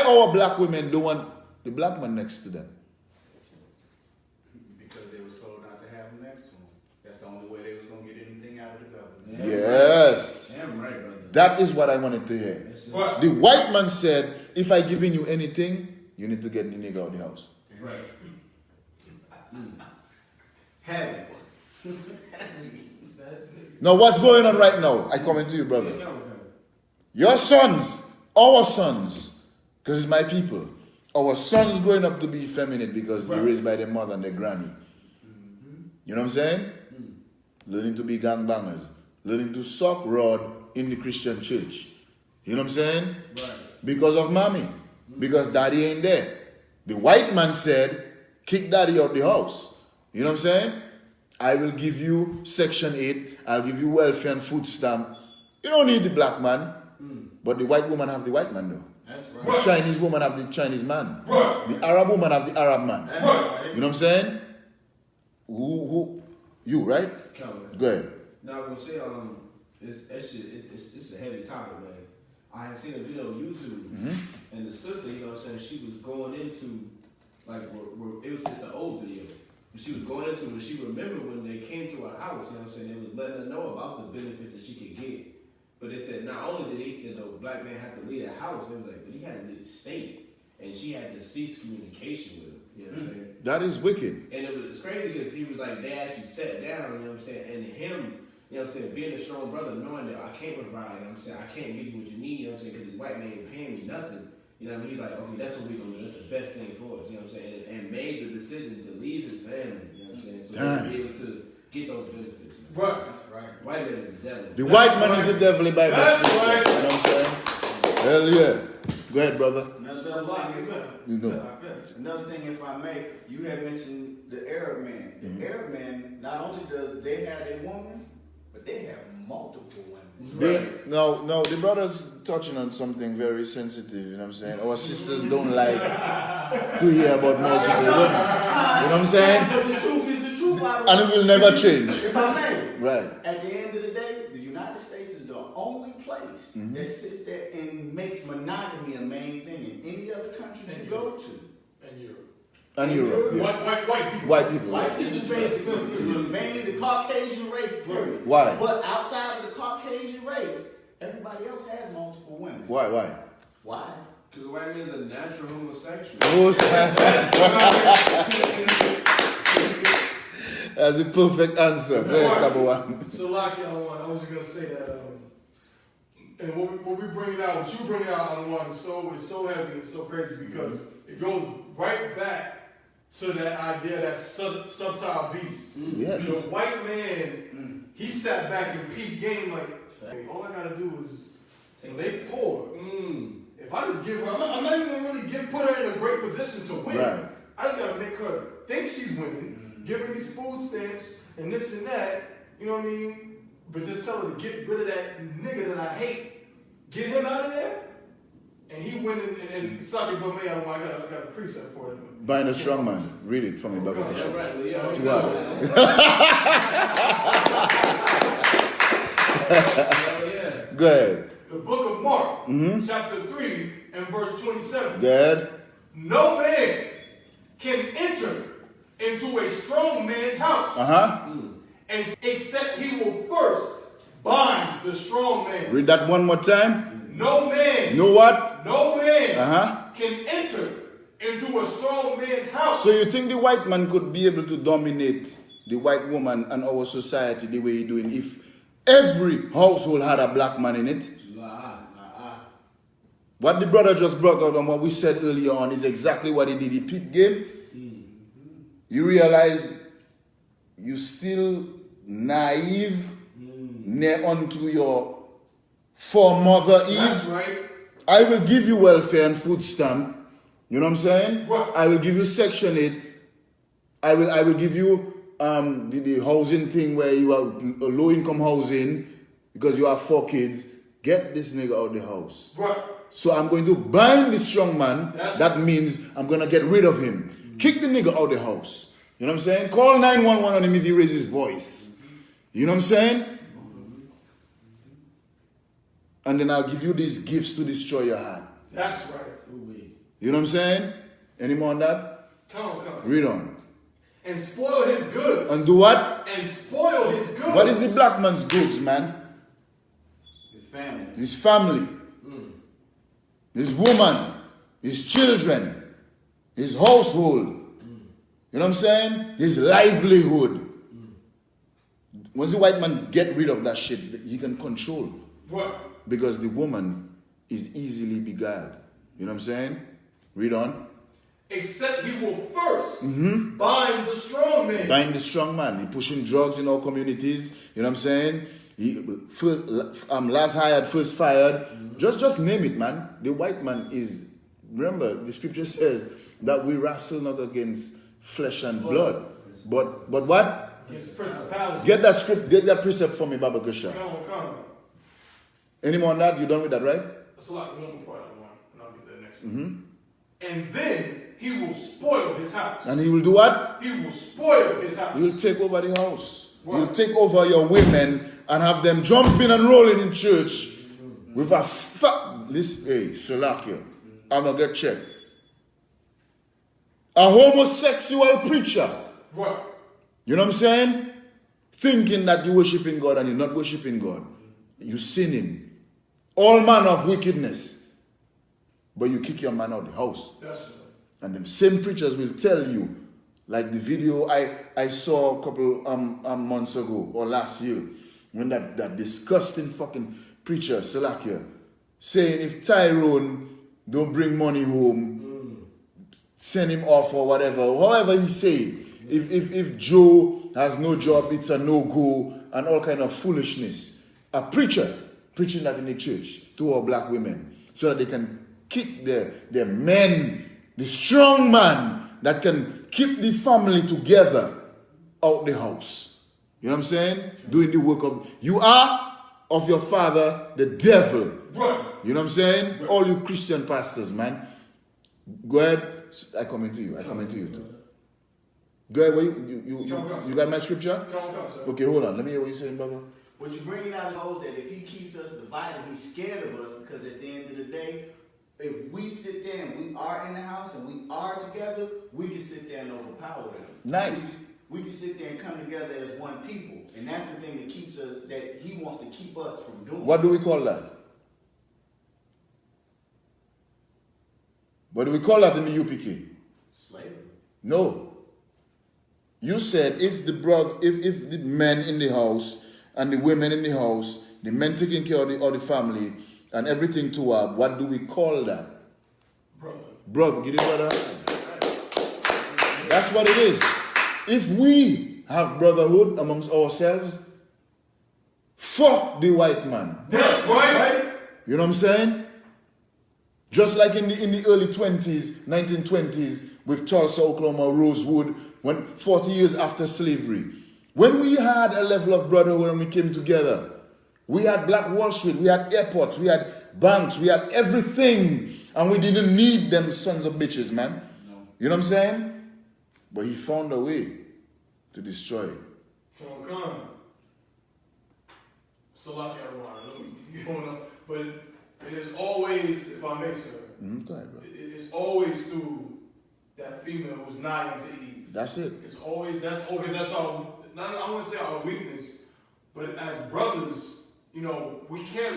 our black women don't want the black man next to them? Because they was told not to have him next to him. That's the only way they was gonna get anything out of the government. Yes. Damn right, brother. That is what I wanted to hear. Right. The white man said, if I giving you anything, you need to get the nigga out of the house. Right. Heaven. Now what's going on right now? I comment to you, brother. Your sons, our sons, because it's my people, our sons growing up to be effeminate because they're raised by their mother and their granny. You know what I'm saying? Learning to be gangbangers. Learning to suck rod in the Christian church. You know what I'm saying? Right. Because of mommy. Because daddy ain't there. The white man said, kick daddy out the house. You know what I'm saying? I will give you Section 8. I'll give you welfare and food stamp. You don't need the black man. But the white woman have the white man though. That's The right. Chinese woman have the Chinese man. Right. The Arab woman have the Arab man. That's right. You know what I'm saying? Who? You, right? Calvin. Go ahead. Now I'm gonna say it's a heavy topic, man. I had seen a video on YouTube, and the sister, you know what I'm saying, she was going into like it's an old video. But she was going into it. She remembered when they came to her house, you know what I'm saying, they was letting her know about the benefits that she could get. But they said not only did the black man have to leave the house, they was like, but he had to leave the state, and she had to cease communication with him. You know what I'm saying? That is wicked. And it's crazy because he was like, they actually sat down, you know what I'm saying? And him, you know what I'm saying, being a strong brother, knowing that I can't provide, you know what I'm saying, I can't give you what you need, you know what I'm saying, because this white man ain't paying me nothing. You know what I mean? He's like, okay, that's what we're going to do. That's the best thing for us, you know what I'm saying? And made the decision to leave his family, you know what I'm saying? So he was able to get those benefits. Man. Right. That's right. White man is the devil. The white man is the devil by the That's Bible. right. You know what I'm saying? Hell yeah. Go ahead, brother. You know. Another thing, if I may, you had mentioned the Arab man. The Arab man, not only does they have a woman, but they have multiple women. No, the brother's touching on something very sensitive, you know what I'm saying? Our sisters don't like to hear about multiple women. You know what I'm saying? But the truth is the truth. And it will never change. If I may. Right. At the end of the day, the United States is the only place that sits there and makes monogamy a main thing in any other country you go to. And Europe. And Europe. Yeah. White people. White people. White people basically, mainly the Caucasian race, period. Why? But outside of the Caucasian race, everybody else has multiple women. Why? Why? Because the white man is a natural homosexual. That's a perfect answer. Go ahead, number one. So, like, I was just gonna say that, and what we bring it out, what you bring it out, is so heavy and so crazy because it goes right back to that idea, that subtile beast. Yes. The white man, he sat back and peeped game like, hey, all I gotta do is, when they pour, if I just give her, I'm not even gonna really put her in a great position to win. Right. I just gotta make her think she's winning, give her these food stamps and this and that, you know what I mean? But just tell her to get rid of that nigga that I hate. Get him out of there, and he went and Saki Gomez, I got a precept for it. Bind a strong man. Read it from the Bible. Yeah, right. Yeah, To God. yeah. Go ahead. The book of Mark, chapter 3 and verse 27. Go ahead. No man can enter into a strong man's house, and except he will first bind the strong man. Read that one more time. No man. Know what? No man can enter into a strong man's house. So you think the white man could be able to dominate the white woman and our society the way he's doing if every household had a black man in it? What the brother just brought out and what we said earlier on is exactly what he did. He picked game. You realize you still naive near unto your foremother Eve. That's right. I will give you welfare and food stamp. You know what I'm saying? Right. I will give you Section 8. I will give you the housing thing where you are low income housing because you have 4 kids. Get this nigga out of the house. Right. So I'm going to bind the strong man. That's that means I'm going to get rid of him. Kick the nigga out of the house. You know what I'm saying? Call 911 on him if he raises his voice. You know what I'm saying? And then I'll give you these gifts to destroy your heart. That's right. You know what I'm saying? Any more on that? Come on. Read on. And spoil his goods. And do what? And spoil his goods. What is the black man's goods, man? His family. His family. His woman. His children. His household. You know what I'm saying? His livelihood. Once the white man get rid of that shit, he can control. What? Because the woman is easily beguiled. You know what I'm saying? Read on. Except he will first bind the strong man. Bind the strong man. He pushing drugs in our communities. You know what I'm saying? He last hired, first fired. Just name it, man. The white man is. Remember, the scripture says that we wrestle not against flesh and blood, but what? Against principality. Get that script. Get that precept for me, Baba Kusha. Come on. Any more on that? You done with that, right? That's a lot. One more part I want, and I'll get that next one. And then he will spoil his house. And he will do what? He will spoil his house. He will take over the house. What? He will take over your women and have them jumping and rolling in church with a listen, hey, Salakia, I'm gonna get checked. A homosexual preacher. What? You know what I'm saying? Thinking that you're worshiping God and you're not worshiping God. You're sinning. All manner of wickedness. But you kick your man out of the house. That's right. And them same preachers will tell you, like the video I saw a couple months ago or last year, when that disgusting fucking preacher, Salakia, saying if Tyrone don't bring money home, send him off or whatever, however he say, if Joe has no job, it's a no-go, and all kind of foolishness. A preacher preaching that in the church to our black women so that they can kick their men, the strong man that can keep the family together out the house. You know what I'm saying? Doing the work of, you are of your father, the devil. Right. You know what I'm saying? Right. All you Christian pastors, man. Go ahead. I come into you too. Go ahead. You got my scripture? Okay, hold on. Let me hear what you're saying, brother. What you're bringing out is that if he keeps us divided, he's scared of us because at the end of the day, if we sit there and we are in the house and we are together, we can sit there and overpower them. Nice. We can sit there and come together as one people. And that's the thing that keeps us, that he wants to keep us from doing. What do we call that? What do we call that in the UPK? Slavery. No. You said if the men in the house and the women in the house, the men taking care of the family and everything to her, what do we call that? Brother. Brother, get it, brother. That's what it is. If we have brotherhood amongst ourselves, fuck the white man. That's right. You know what I'm saying? Just like in the early 20s, 1920s, with Tulsa, Oklahoma, Rosewood, when 40 years after slavery, when we had a level of brotherhood and we came together, we had Black Wall Street, we had airports, we had banks, we had everything, and we didn't need them sons of bitches, man. No. You know what I'm saying? But he found a way to destroy it. Come on. Salaki everyone. I know we going up, but it is always, if I may, sir, Go ahead, bro. it's always through that female who's nigh unto Eve. That's it. It's always that's our, not I want to say our weakness, but as brothers, you know, we care.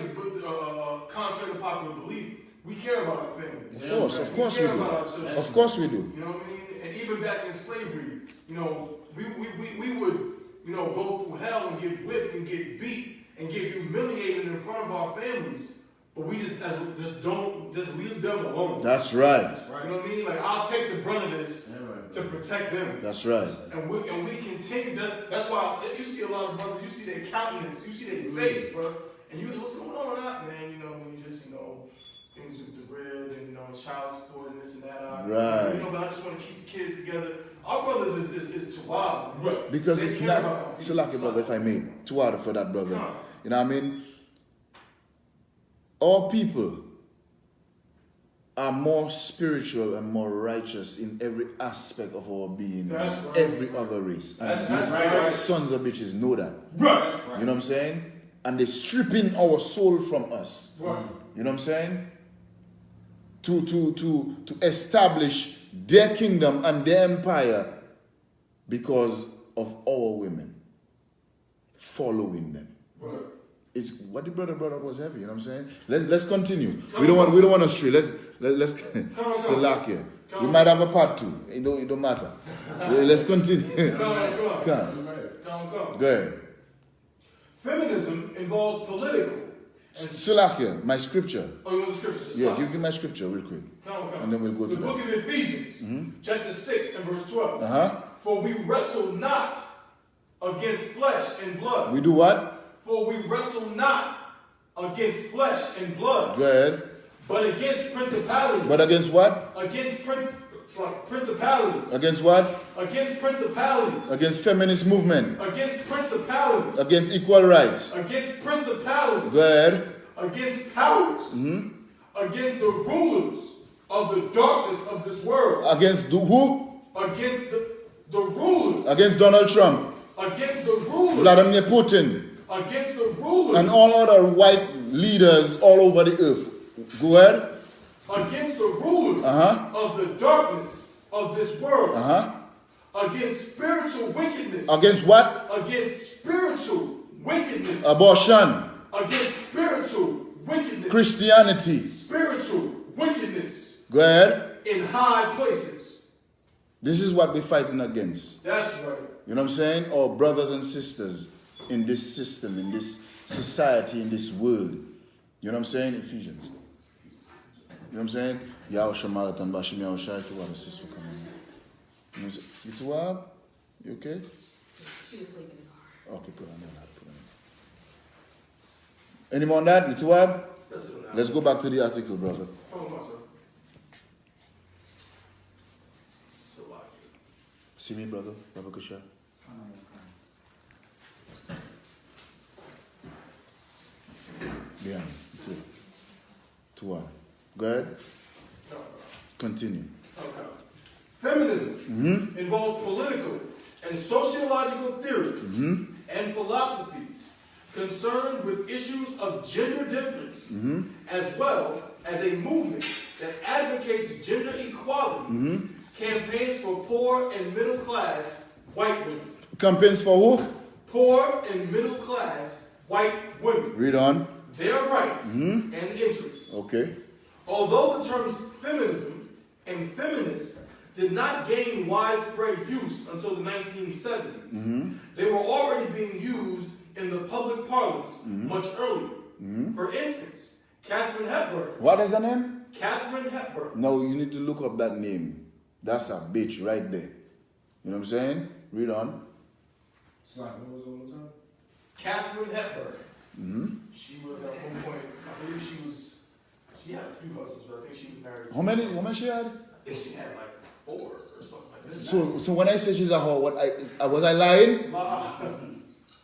Contrary to popular belief, we care about our families. Of course we care do. about our children. Of course we do. You know what I mean? And even back in slavery, you know, we would, you know, go through hell and get whipped and get beat and get humiliated in front of our families. But we just don't leave them alone. That's right. You know what I mean? Like, I'll take the brunt of this to protect them. That's right. And we continue that. That's why you see a lot of brothers, you see their countenance, you see their face, bro. And you, what's going on with that, man? You know, when you just, you know, things with the bread and, you know, child support and this and that. Right. You know, but I just want to keep the kids together. Our brothers is Tawad. Right. Because it's not, it's lucky, brother, if I may, Tawad for that, brother. You know what I mean? All people are more spiritual and more righteous in every aspect of our being than every other race. And these sons of bitches know that. Right. You know what I'm saying? And they're stripping our soul from us. Right. You know what I'm saying? To establish their kingdom and their empire because of our women following them. Right. It's what the brother brought up was heavy. You know what I'm saying? Let's continue. We don't want to stray. Let's Salakia. We might have a part two. It don't matter. Let's continue. Come. Go ahead. Feminism involves political. Salakia, my scripture. Oh, you want the scripture? Yeah, give me my scripture real quick. And then we'll go to the book of Ephesians, chapter 6 and verse 12. For we wrestle not against flesh and blood. We do what? For we wrestle not against flesh and blood. Go ahead. But against principalities. But against what? Against principalities. Against what? Against principalities. Against feminist movement. Against principalities. Against equal rights. Against principalities. Go ahead. Against powers. Against the rulers of the darkness of this world. Against who? Against the rulers. Against Donald Trump. Against the rulers. Vladimir Putin. Against the rulers. And all other white leaders all over the earth. Go ahead. Against the rulers of the darkness of this world. Against spiritual wickedness. Against what? Against spiritual wickedness. Abortion. Against spiritual wickedness. Christianity. Spiritual wickedness. Go ahead. In high places. This is what we're fighting against. That's right. You know what I'm saying? Our brothers and sisters in this system, in this society, in this world. You know what I'm saying? Ephesians. You know what I'm saying? Yaosha Marathon Bashim Yaosha to what assist for coming. You too, you okay? She was sleeping in the car. Okay, put on that. Put on that. Any more on that? You too, Let's go back to the article, brother. See me, brother? Babakasha. Yeah, two. To what? Go ahead. Continue. Okay. Feminism involves political and sociological theories and philosophies concerned with issues of gender difference, as well as a movement that advocates gender equality, campaigns for poor and middle class white women. Campaigns for who? Poor and middle class white women. Read on. Their rights and interests. Okay. Although the terms feminism and feminist did not gain widespread use until the 1970s, they were already being used in the public parlance much earlier. For instance, Katharine Hepburn. What is her name? Katharine Hepburn. No, you need to look up that name. That's a bitch right there. You know what I'm saying? Read on. Slide, what was it one more time? Katharine Hepburn. Mm-hmm. She was at one point, I believe she had a few husbands, but I think she was married to. How many women she had? I think she had like 4 or something like that. So when I say she's a whore, was I lying?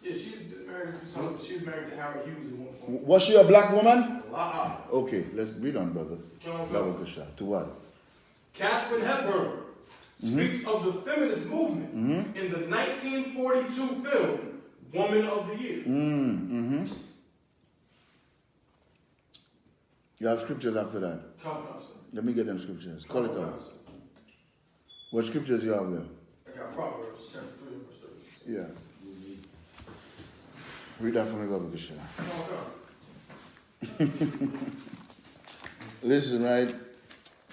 Yeah, she was married to someone. She was married to Howard Hughes at one point. Was she a black woman? La. Okay, let's read on, brother. Come on. Double good shot. To what? Katharine Hepburn speaks of the feminist movement in the 1942 film Woman of the Year. Mm-hmm. You have scriptures after that. Come on, sir. Let me get them scriptures. Call it out. What scriptures you have there? I got Proverbs chapter 3 and verse 30. Yeah. Read that for me, Baba Kisha. Listen, right?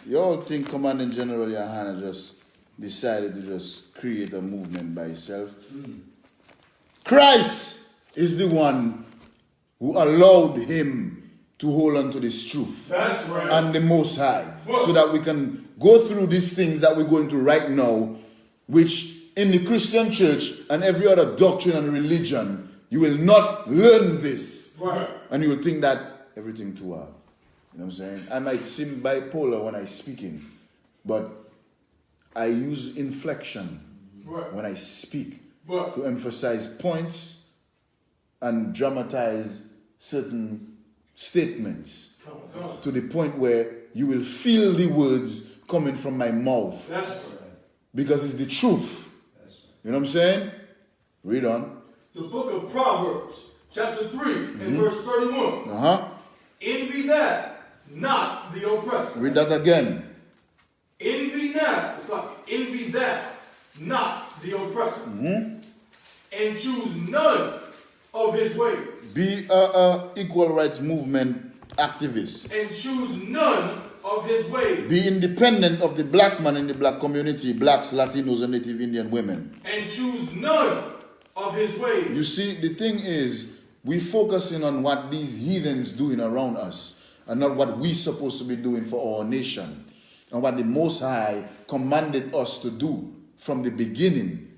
You all think Commanding General Yohana just decided to just create a movement by itself? Christ is the one who allowed him to hold on to this truth. That's right. And the Most High. So that we can go through these things that we're going through right now, which in the Christian church and every other doctrine and religion, you will not learn this. Right. And you will think that everything too hard. You know what I'm saying? I might seem bipolar when I'm speaking, but I use inflection when I speak to emphasize points and dramatize certain statements to the point where you will feel the words coming from my mouth. That's right. Because it's the truth. You know what I'm saying? Read on. The book of Proverbs, chapter 3 and verse 31. Envy that, not the oppressor. Read that again. Envy not, it's like envy that, not the oppressor. And choose none of his ways. Be a equal rights movement activist. And choose none of his ways. Be independent of the black man in the black community, blacks, Latinos, and Native Indian women. And choose none of his ways. You see, the thing is, we focusing on what these heathens doing around us and not what we supposed to be doing for our nation and what the Most High commanded us to do from the beginning.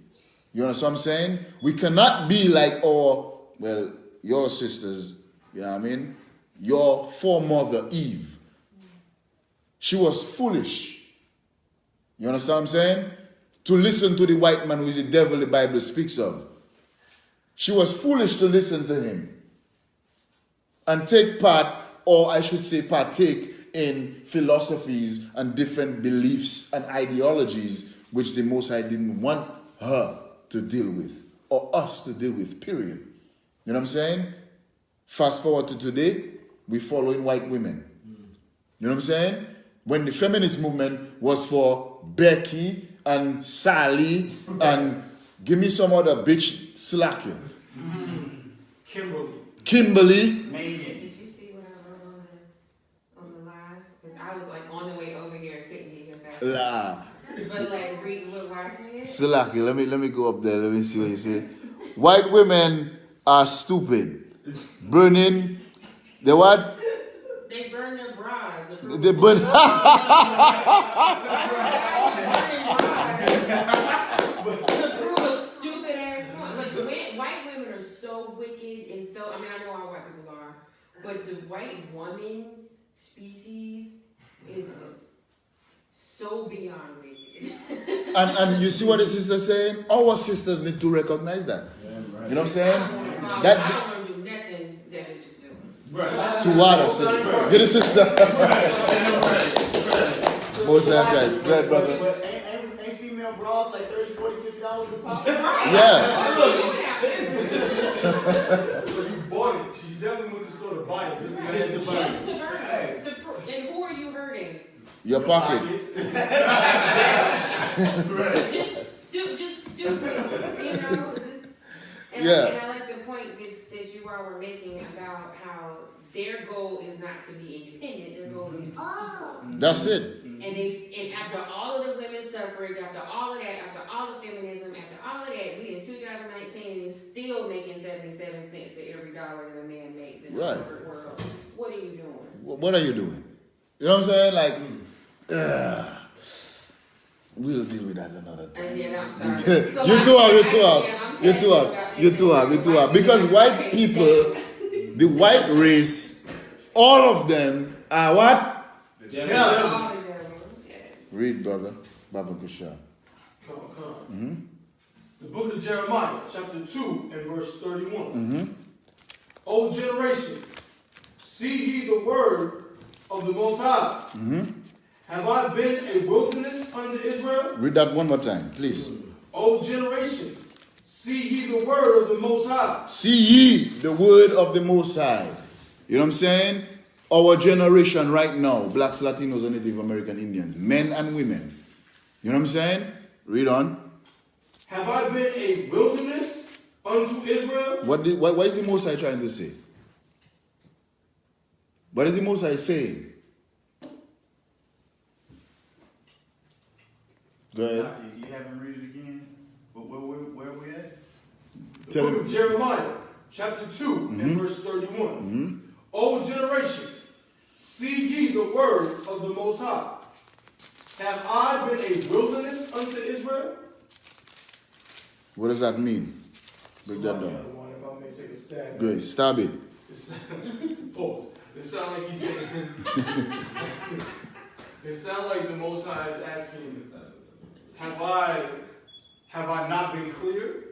You understand what I'm saying? We cannot be like your sisters, you know what I mean? Your foremother Eve. She was foolish. You understand what I'm saying? To listen to the white man who is the devil the Bible speaks of. She was foolish to listen to him and take part, or I should say partake in philosophies and different beliefs and ideologies which the Most High didn't want her to deal with or us to deal with, period. You know what I'm saying? Fast forward to today, we following white women. You know what I'm saying? When the feminist movement was for Becky and Sally and give me some other bitch slacking. Kimberly. Did you see what I wrote on the live? Because I was like on the way over here, couldn't get here fast. La. But like we're watching it. Slacking. Let me go up there. Let me see what you say. White women are stupid. Burning. The what? They burn their bras. They burn. To prove a stupid ass point. Like white women are so wicked and so. I mean, I know all white people are, but the white woman species is so beyond wicked. and you see what the sister's saying? Our sisters need to recognize that. You know what I'm saying? I don't want to do nothing that bitch is doing. To water, sister. Get a sister. Most of that, go ahead, brother. But ain't female bras like $30, $40, $50 a pop? Yeah. So you bought it. She definitely went to the store to buy it. Just to buy it. Just to burn. And who are you hurting? Your pocket. Just stupid, you know. And I like the point that you all were making about how their goal is not to be independent. Their goal is to be equal. That's it. And after all of the women's suffrage, after all of that, after all the feminism, after all of that, we in 2019 is still making 77 cents to every dollar that a man makes in the corporate world. What are you doing? What are you doing? You know what I'm saying? Like, We'll deal with that another time. Yeah, I'm sorry. So You too up. Because white people, the white race, all of them are what? Yeah. Read, brother. Baba Kushar. Come. The book of Jeremiah, chapter 2 and verse 31. O generation, see ye the word of the Most High. Have I been a wilderness unto Israel? Read that one more time, please. O generation, see ye the word of the Most High. See ye the word of the Most High. You know what I'm saying? Our generation right now, blacks, Latinos, and Native American Indians, men and women. You know what I'm saying? Read on. Have I been a wilderness unto Israel? What is the Most High trying to say? What is the Most High saying? Go ahead. You haven't read it again? Where we at? The book of Jeremiah, chapter 2 and verse 31. O generation, see ye the word of the Most High. Have I been a wilderness unto Israel? What does that mean? Break that down. If I may take a stab. Good. Stab it. Pause. It sounds like he's saying. It sounds like the Most High is asking, have I not been clear?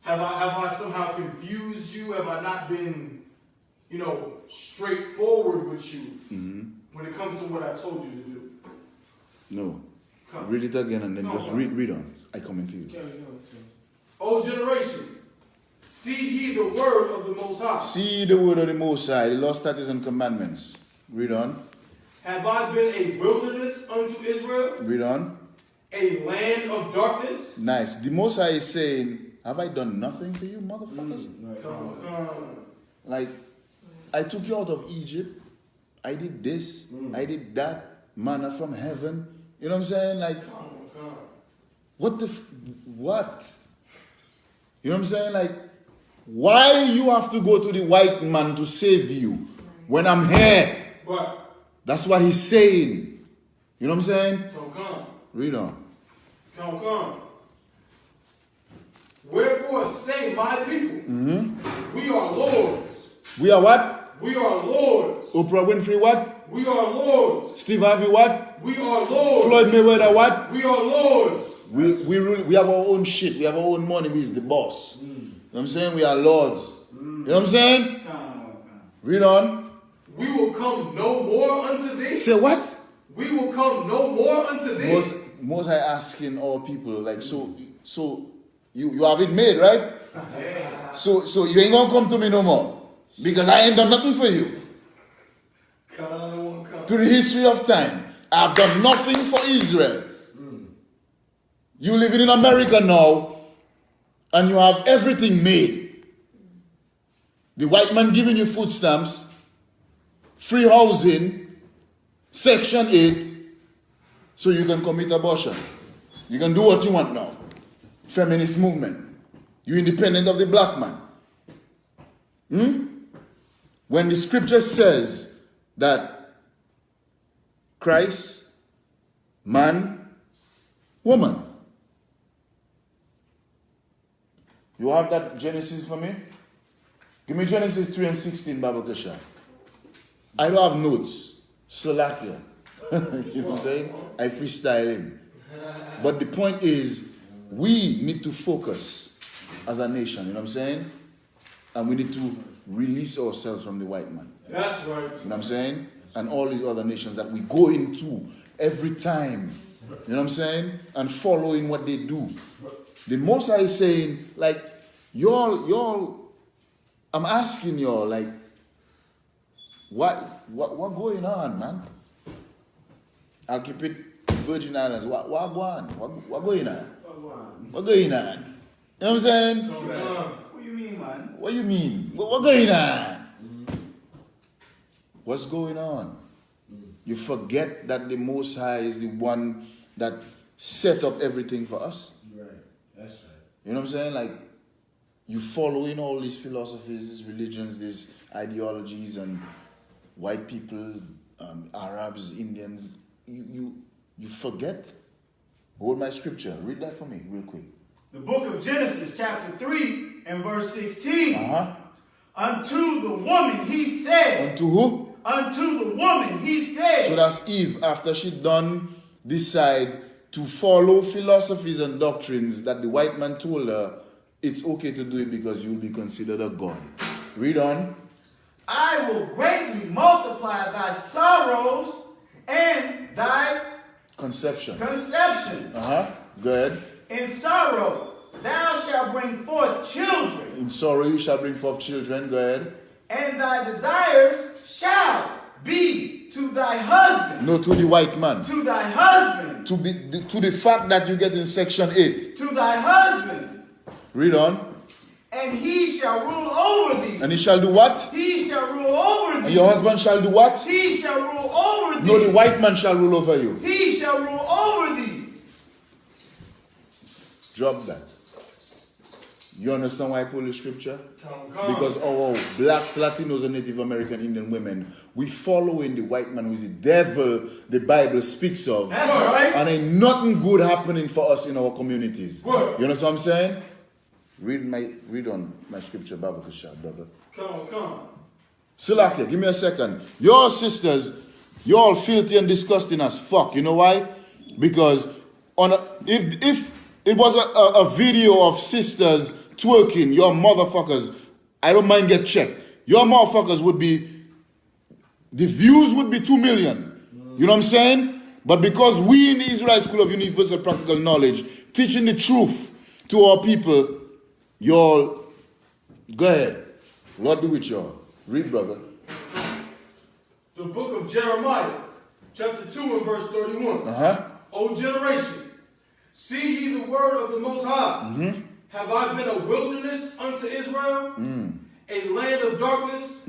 Have I somehow confused you? Have I not been, straightforward with you when it comes to what I told you to do? No. Come. Read it again and then Come just on. read on. I comment to you. O generation, see ye the word of the Most High. See the word of the Most High, the law, statutes, and commandments. Read on. Have I been a wilderness unto Israel? Read on. A land of darkness? Nice. The Most High is saying, have I done nothing for you, motherfuckers? Come. Like, I took you out of Egypt. I did this. I did that. Manna from heaven. You know what I'm saying? Like, Come. what? You know what I'm saying? Like, why you have to go to the white man to save you when I'm here? What? That's what he's saying. You know what I'm saying? Come. Read on. Come. Wherefore say my people, we are lords. We are what? We are lords. Oprah Winfrey what? We are lords. Steve Harvey what? We are lords. Floyd Mayweather what? We are lords. We rule, we have our own shit. We have our own money. We're the boss. You know what I'm saying? We are lords. You know what I'm saying? Read on. We will come no more unto thee. Say what? We will come no more unto thee. Most I asking all people like so you have it made, right? So you ain't gonna come to me no more because I ain't done nothing for you. To the history of time, I've done nothing for Israel. You living in America now, and you have everything made. The white man giving you food stamps, free housing, Section 8, so you can commit abortion. You can do what you want now. Feminist movement. You're independent of the black man. When the scripture says that Christ, man, woman. You have that Genesis for me? Give me Genesis 3 and 16, Baba Kesha. I don't have notes. Slovakia. You know what I'm saying? I freestyle in. But the point is, we need to focus as a nation, you know what I'm saying? And we need to release ourselves from the white man. That's right. You know what I'm saying? And all these other nations that we go into every time. You know what I'm saying? And following what they do. The Most High is saying, like, y'all, I'm asking y'all, like, what going on, man? I'll keep it Virgin Islands. What going on? What going on? What going on? You know what I'm saying? What you mean, man? What you mean? What going on? What's going on? You forget that the Most High is the one that set up everything for us. Right. That's right. You know what I'm saying? Like, you following all these philosophies, these religions, these ideologies, and white people, Arabs, Indians, you forget Hold my scripture. Read that for me real quick. The book of Genesis, chapter 3, and verse 16. Unto the woman he said. Unto who? Unto the woman he said. So that's Eve after she done decide to follow philosophies and doctrines that the white man told her it's okay to do it because you'll be considered a god. Read on. I will greatly multiply thy sorrows and thy conception. Go ahead. In sorrow thou shalt bring forth children. In sorrow you shall bring forth children. Go ahead. And thy desires shall be to thy husband. No, to the white man. To thy husband. To the fact that you get in section 8. To thy husband. Read on. And he shall rule over thee. And he shall do what? He shall rule over thee. And your husband shall do what? He shall rule over thee. No, the white man shall rule over you. He shall rule over thee. Drop that. You understand why I pull the scripture? Come. Because our blacks, Latinos, and Native American Indian women, we follow in the white man who is the devil the Bible speaks of. That's right. And ain't nothing good happening for us in our communities. What? You know what I'm saying? Read on my scripture, Bible Shah, brother. Come. Silake, give me a second. Your sisters, you're all filthy and disgusting as fuck. You know why? Because if it was a video of sisters twerking, your motherfuckers, I don't mind get checked. Your motherfuckers would be, the views would be 2 million. You know what I'm saying? But because we in the Israel School of Universal Practical Knowledge, teaching the truth to our people, y'all, go ahead. Lord be with y'all. Read, brother. The book of Jeremiah, chapter 2 and verse 31. O generation, see ye the word of the Most High. Have I been a wilderness unto Israel? A land of darkness?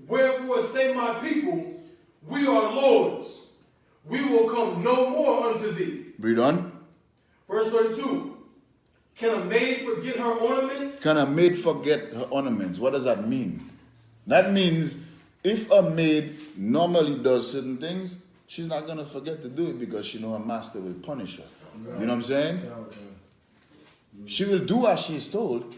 Wherefore say my people, we are lords. We will come no more unto thee. Read on. Verse 32. Can a maid forget her ornaments? Can a maid forget her ornaments? What does that mean? That means if a maid normally does certain things, she's not going to forget to do it because she knows her master will punish her. You know what I'm saying? She will do as she is told.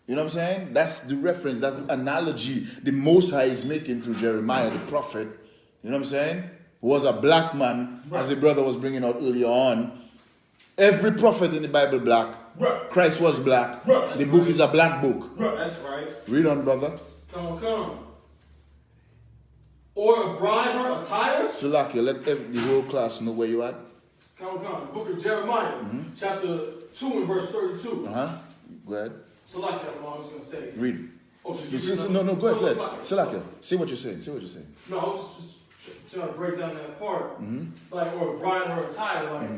You know what I'm saying? That's the reference, that's the analogy the Most High is making through Jeremiah the prophet. You know what I'm saying? Who was a black man, as the brother was bringing out earlier on. Every prophet in the Bible black. Christ was black. The book is a black book. That's right. Read on, brother. Come. Or a bride her attire? Salakia, let the whole class know where you at. Come. The book of Jeremiah, chapter 2 and verse 32. Go ahead. Salakia, I was going to say. Read. Oh, No, go ahead. Salakia, say what you're saying. No, I was just trying to break down that part. Like, or a bride her attire. Like,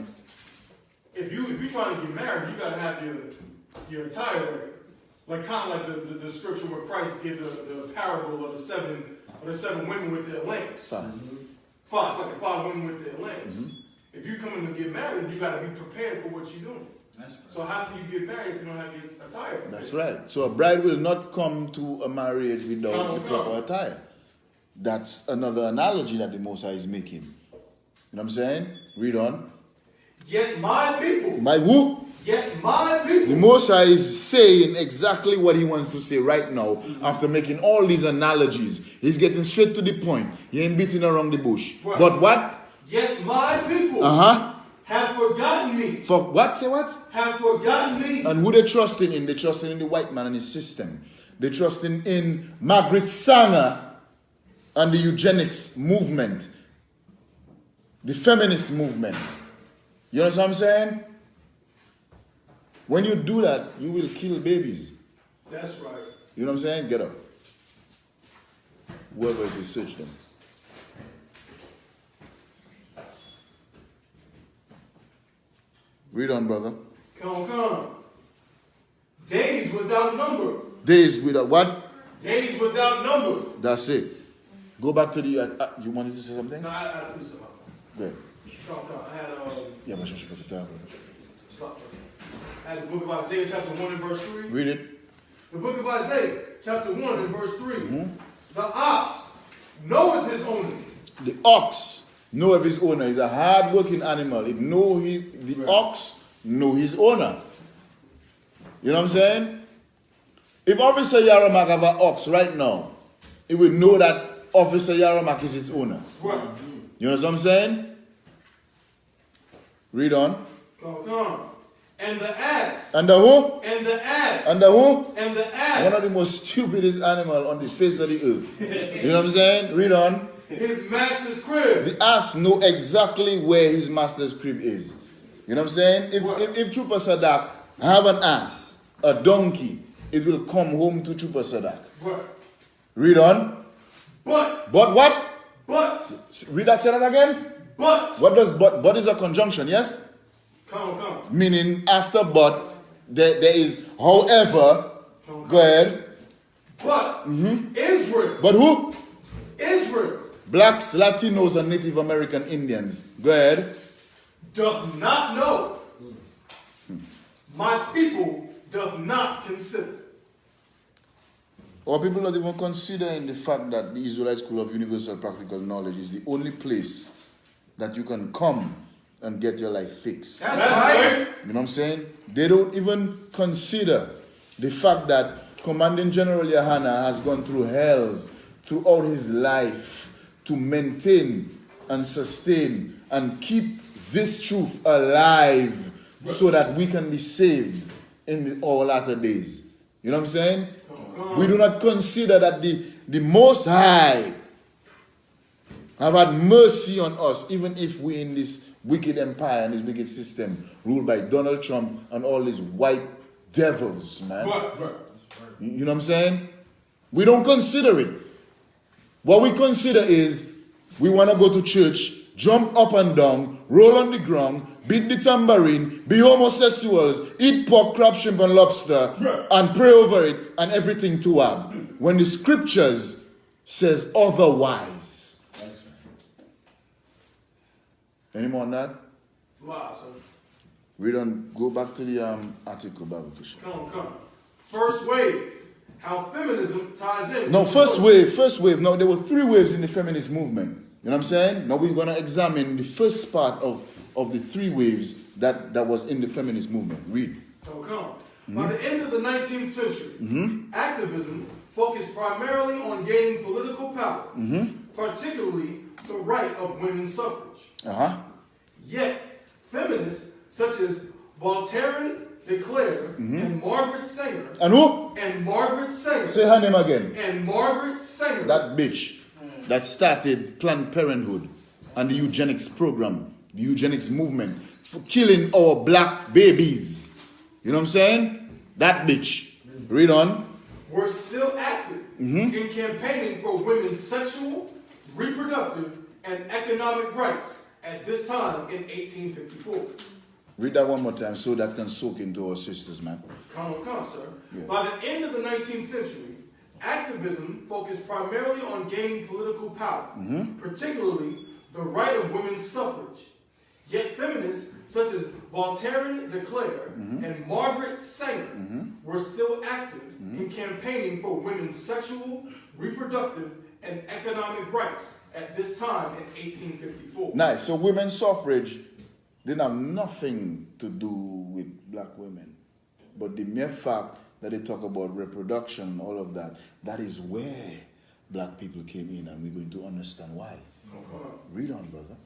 if you're trying to get married, you got to have your attire ready. Like, kind of like the scripture where Christ gave the parable of the seven women with their lamps. Five. It's like 5 women with their lamps. If you come in to get married, you got to be prepared for what you're doing. That's right. So how can you get married if you don't have your attire prepared? That's right. So a bride will not come to a marriage without the proper attire. That's another analogy that the Most High is making. You know what I'm saying? Read on. Yet my people. My who? Yet my people. The Most High is saying exactly what he wants to say right now after making all these analogies. He's getting straight to the point. He ain't beating around the bush. Right. But what? Yet my people have forgotten me. For what? Say what? Have forgotten me. And who they trusting in? They trusting in the white man and his system. They trusting in Margaret Sanger and the eugenics movement. The feminist movement. You know what I'm saying? When you do that, you will kill babies. That's right. You know what I'm saying? Get up. Whoever it is, search them. Read on, brother. Come. Days without number. Days without what? Days without number. That's it. Go back to the... you wanted to say something? No, I had to do something. Good. Come. I had... Yeah, but you should put it down. I had the book of Isaiah chapter 1 and verse 3. Read it. The book of Isaiah chapter 1 and verse 3. The ox knoweth his owner. The ox know of his owner. He's a hard-working animal. It know the ox know his owner. You know what I'm saying? If Officer Yaramak have an ox right now, it would know that Officer Yaramak is its owner. Right. You know what I'm saying? Read on. Come. And the ass. And the who? And the ass. And the who? And the ass. One of the most stupidest animal on the face of the earth. You know what I'm saying? Read on. His master's crib. The ass know exactly where his master's crib is. You know what I'm saying? If Trooper Sadak have an ass, a donkey, it will come home to Trooper Sadak. Right. Read on. But what? But. Read that, say that again. But. What does but? But is a conjunction, yes? Come. Meaning after but, there is however. Go ahead. But. Israel. But who? Israel. Blacks, Latinos, and Native American Indians. Go ahead. Doth not know. My people doth not consider. Or people not even considering the fact that the Israelite School of Universal Practical Knowledge is the only place that you can come and get your life fixed. That's right. You know what I'm saying? They don't even consider the fact that Commanding General Yahana has gone through hells throughout his life to maintain and sustain and keep this truth alive so that we can be saved in our latter days. You know what I'm saying? We do not consider that the Most High have had mercy on us, even if we in this wicked empire and this wicked system ruled by Donald Trump and all these white devils, man. You know what I'm saying? We don't consider it. What we consider is we want to go to church, jump up and down, roll on the ground, beat the tambourine, be homosexuals, eat pork, crab, shrimp, and lobster, and pray over it, and everything to ab. When the scriptures says otherwise. Any more on that? We don't go back to the article, Bible Christian. Come. First wave. How feminism ties in. No, first wave. No, there were 3 waves in the feminist movement. You know what I'm saying? Now we're going to examine the first part of the 3 waves that was in the feminist movement. Read. Come. By the end of the 19th century, activism focused primarily on gaining political power, particularly the right of women's suffrage. Yet, feminists such as Voltaire de Cleyre and Margaret Sanger. And who? And Margaret Sanger. Say her name again. And Margaret Sanger. That bitch that started Planned Parenthood and the eugenics program, the eugenics movement, for killing our black babies. You know what I'm saying? That bitch. Read on. Were still active in campaigning for women's sexual, reproductive, and economic rights at this time in 1854. Read that one more time so that can soak into our sisters, man. Come, sir. Yeah. By the end of the 19th century, activism focused primarily on gaining political power, particularly the right of women's suffrage. Yet feminists such as Voltaire de Cleyre and Margaret Sanger were still active in campaigning for women's sexual, reproductive, and economic rights at this time in 1854. Nice. So women's suffrage didn't have nothing to do with black women. But the mere fact that they talk about reproduction, all of that, that is where black people came in, and we're going to understand why. Read on, brother.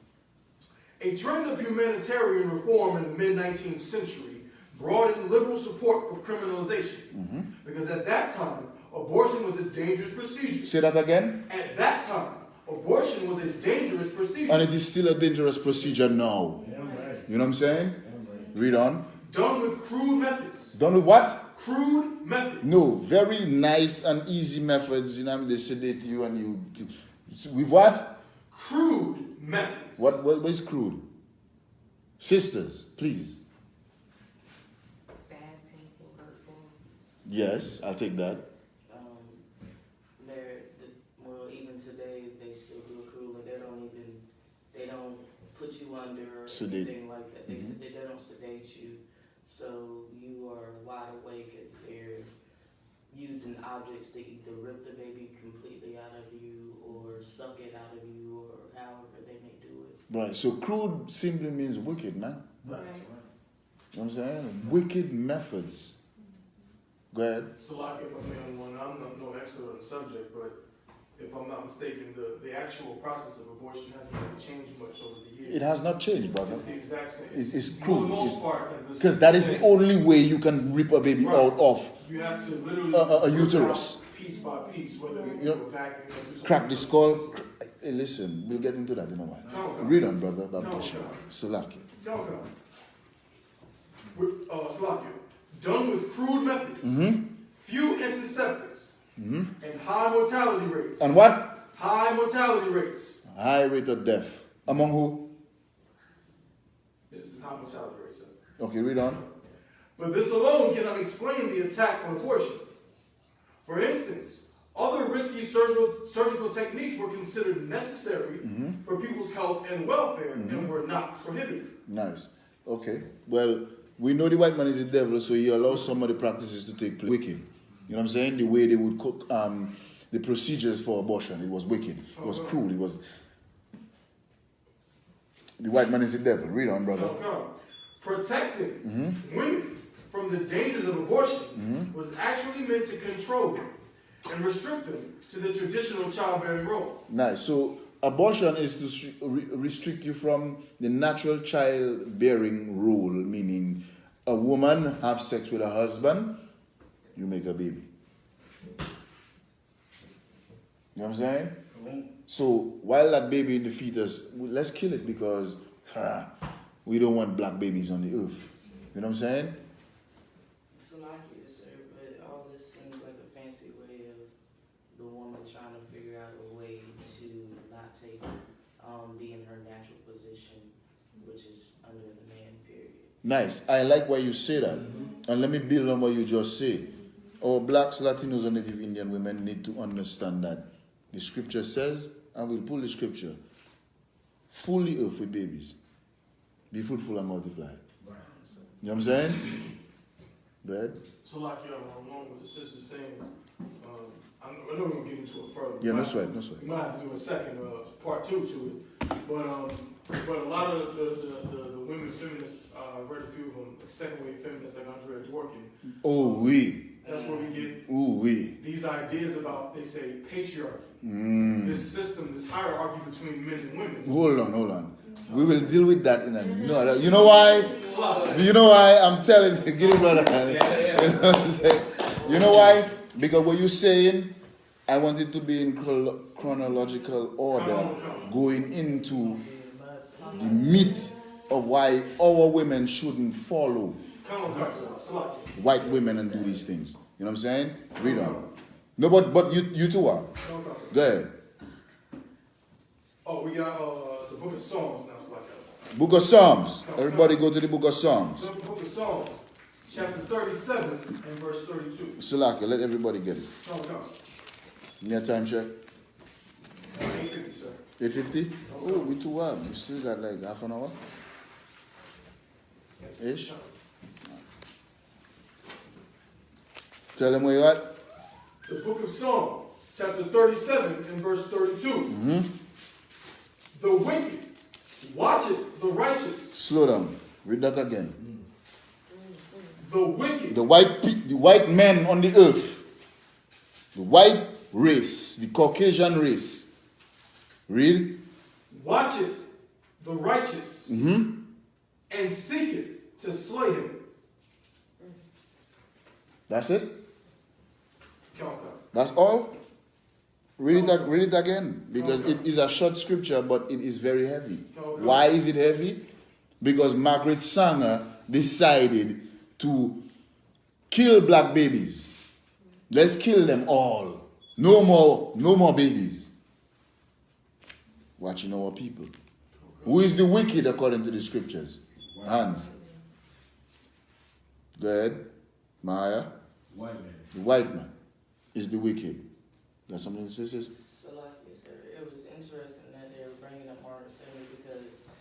A trend of humanitarian reform in the mid-19th century brought in liberal support for criminalization. Because at that time, abortion was a dangerous procedure. Say that again. At that time, abortion was a dangerous procedure. And it is still a dangerous procedure now. You know what I'm saying? Read on. Done with crude methods. Done with what? Crude methods. No, very nice and easy methods. You know what I mean? They sedate you and you... With what? Crude methods. What is crude? Sisters, please. Bad, painful, hurtful. Yes, I'll take that. Well, even today they still do it cruel. They don't put you under or anything like that. They don't sedate you, so you are wide awake as they're using using objects to either rip the baby completely out of you or suck it out of you or however they may do it. Right, so crude simply means wicked, man. Right. You know what I'm saying? Wicked methods. Go ahead. So like if I'm one, I'm not no expert on the subject, but if I'm not mistaken, the actual process of abortion hasn't really changed much over the years. It has not changed, brother. It's the exact same. It's For crude. the most part, Because that is the only way you can rip a baby Right. out of. You have to literally A uterus. piece by piece, whether you You know, go back and do something. Crack the skull. Hey, listen, we'll get into that in a while. Come. Read on, brother. God Come, bless you. come. Salaki. Don't come. Slakia. Done with crude methods, few antiseptics, and high mortality rates. And what? High mortality rates. High rate of death. Among who? This is high mortality rates, sir. Okay, read on. But this alone cannot explain the attack on abortion. For instance, other risky surgical techniques were considered necessary for people's health and welfare and were not prohibited. Nice. Okay. Well, we know the white man is the devil, so he allows some of the practices to take place. Wicked. You know what I'm saying? The way they would cook the procedures for abortion, it was wicked. It was cruel. It was. The white man is the devil. Read on, brother. Protecting women from the dangers of abortion was actually meant to control them and restrict them to the traditional childbearing role. Nice. So abortion is to restrict you from the natural childbearing role, meaning a woman have sex with a husband, you make a baby. You know what I'm saying? So while that baby in the fetus, let's kill it because we don't want black babies on the earth. You know what I'm saying? It's like you, sir, but all this seems like a fancy way of the woman trying to figure out a way to not take, be in her natural position, which is under the man, period. Nice. I like why you say that. And let me build on what you just said. Our blacks, Latinos, and Native Indian women need to understand that the scripture says, and we'll pull the scripture, fill the earth with babies. Be fruitful and multiply. You know what I'm saying? Go ahead. So like, along with the sister saying, I know we're going to get into it further. Yeah, no sweat, no sweat. We might have to do a second part 2 to it. But a lot of the women feminists, I've read a few of them, like second wave feminists like Andrea Dworkin. Oh, we. That's where we get These ideas about, they say, patriarchy. This system, this hierarchy between men and women. Hold on. We will deal with that in a no. You know why? Do you know why? I'm telling you, get it, brother. You know what I'm saying? You know why? Because what you're saying, I want it to be in chronological order, going into the meat of why our women shouldn't follow white women and do these things. You know what I'm saying? Read on. No, but you two are. Go ahead. Oh, we got the Book of Psalms now, Slakia. Book of Psalms. Everybody go to the Book of Psalms. The Book of Psalms, chapter 37 and verse 32. Salaka, let everybody get it. Come. Give me a time check. 8:50, sir. 8:50? Oh, we too well. We still got like half an hour. Ish. Tell them where you at. The Book of Psalms, chapter 37 and verse 32. The wicked watcheth the righteous. Slow down. Read that again. The wicked. The white men on the earth. The white race. The Caucasian race. Read. Watcheth the righteous. And seeketh to slay him. That's it? Count. That's all? Read it again. Because it is a short scripture, but it is very heavy. Why is it heavy? Because Margaret Sanger decided to kill black babies. Let's kill them all. No more babies. Watching our people. Who is the wicked according to the scriptures? Hans. Go ahead. Maya. White man. The white man is the wicked. Got something to say, sis? Salakia, sir. It was interesting that they were bringing up Margaret Sanger because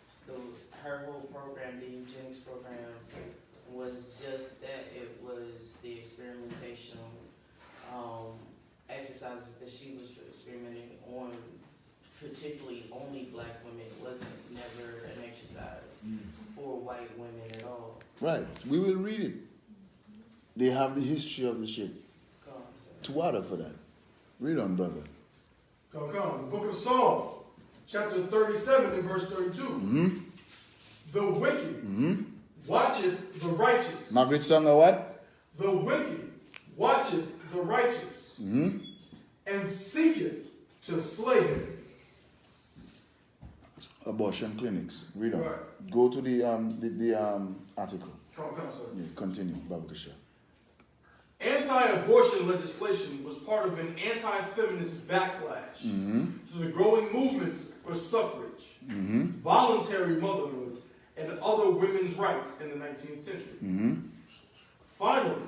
her whole program, the eugenics program, was just that. It was the experimentation particularly only black women. It wasn't never an exercise for white women at all. Right. We will read it. They have the history of the shit. Go on, sir. To water for that. Read on, brother. Come. The book of Psalms, chapter 37 and verse 32. The wicked watcheth the righteous. Margaret sung a what? The wicked watcheth the righteous and seeketh to slay him. Abortion clinics. Read on. Right. Go to the article. Come, sir. Yeah, continue, Babakasha. Anti-abortion legislation was part of an anti-feminist backlash to the growing movements for suffrage, voluntary motherhood, and other women's rights in the 19th century. Finally,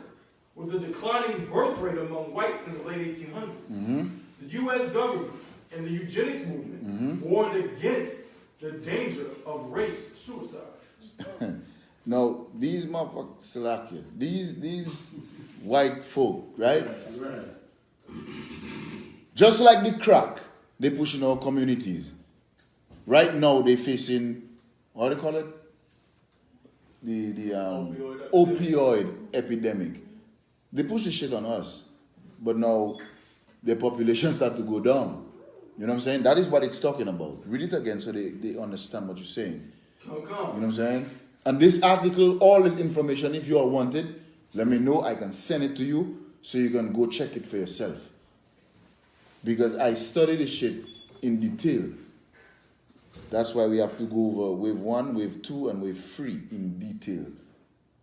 with the declining birth rate among whites in the late 1800s, the U.S. government and the eugenics movement warned against the danger of race suicide. Now, these motherfuckers, these white folk, right? Just like the crack they push in our communities. Right now, they facing, what do they call it? The opioid epidemic. They push the shit on us, but now the population start to go down. You know what I'm saying? That is what it's talking about. Read it again so they understand what you're saying. You know what I'm saying? And this article, all this information, if you all want it, let me know. I can send it to you so you can go check it for yourself. Because I study this shit in detail. That's why we have to go over wave 1, wave 2, and wave 3 in detail.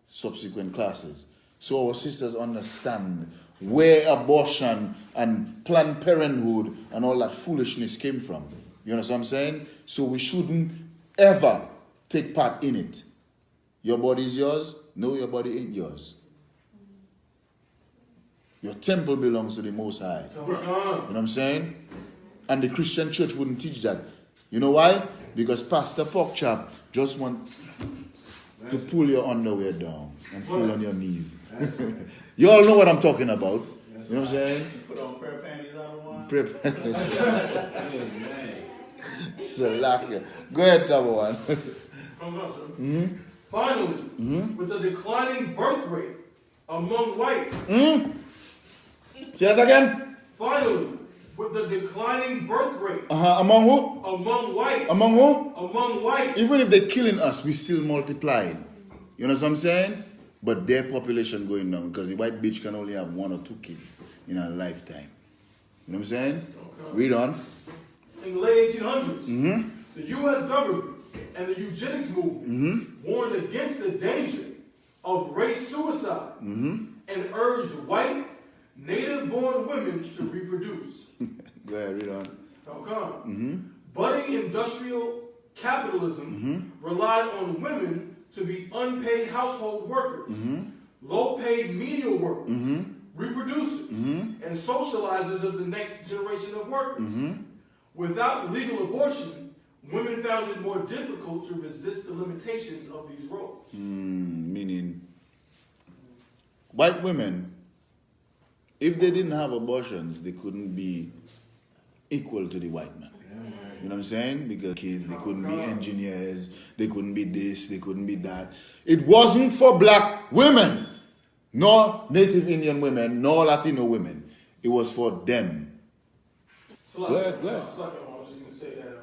Subsequent classes. So our sisters understand where abortion and Planned Parenthood and all that foolishness came from. You understand what I'm saying? So we shouldn't ever take part in it. Your body is yours. No, your body ain't yours. Your temple belongs to the Most High. You know what I'm saying? And the Christian church wouldn't teach that. You know why? Because Pastor Porkchop just want to pull your underwear down and fall on your knees. You all know what I'm talking about. You know what I'm saying? Put on prayer panties out of one. Prayer panties. Salakia. Go ahead, Tabawan. Finally, with the declining birth rate among whites. Say that again. Finally, with the declining birth rate. Among who? Among whites. Among who? Among whites. Even if they're killing us, we still multiplying. You know what I'm saying? But their population going down because the white bitch can only have 1 or 2 kids in her lifetime. You know what I'm saying? Okay. Read on. In the late 1800s, the U.S. government and the eugenics movement warned against the danger of race suicide and urged white, native-born women to reproduce. Go ahead, read on. Okay. Budding industrial capitalism relied on women to be unpaid household workers, low-paid menial workers, reproducers, and socializers of the next generation of workers. Without legal abortion, women found it more difficult to resist the limitations of these roles. Meaning, white women, if they didn't have abortions, they couldn't be equal to the white man. You know what I'm saying? Because kids, they couldn't be engineers, they couldn't be this, they couldn't be that. It wasn't for black women, nor Native Indian women, nor Latino women. It was for them. So Go ahead. I was just going to say that,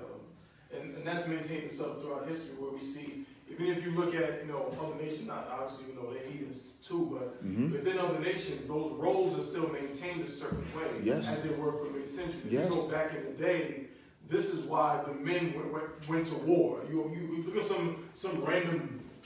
and that's maintained itself throughout history, where we see, even if you look at, other nations, not obviously, they're heathens too, but within other nations, those roles are still maintained a certain way, as they were for many centuries. If you go back in the day, this is why the men went to war. You look at some random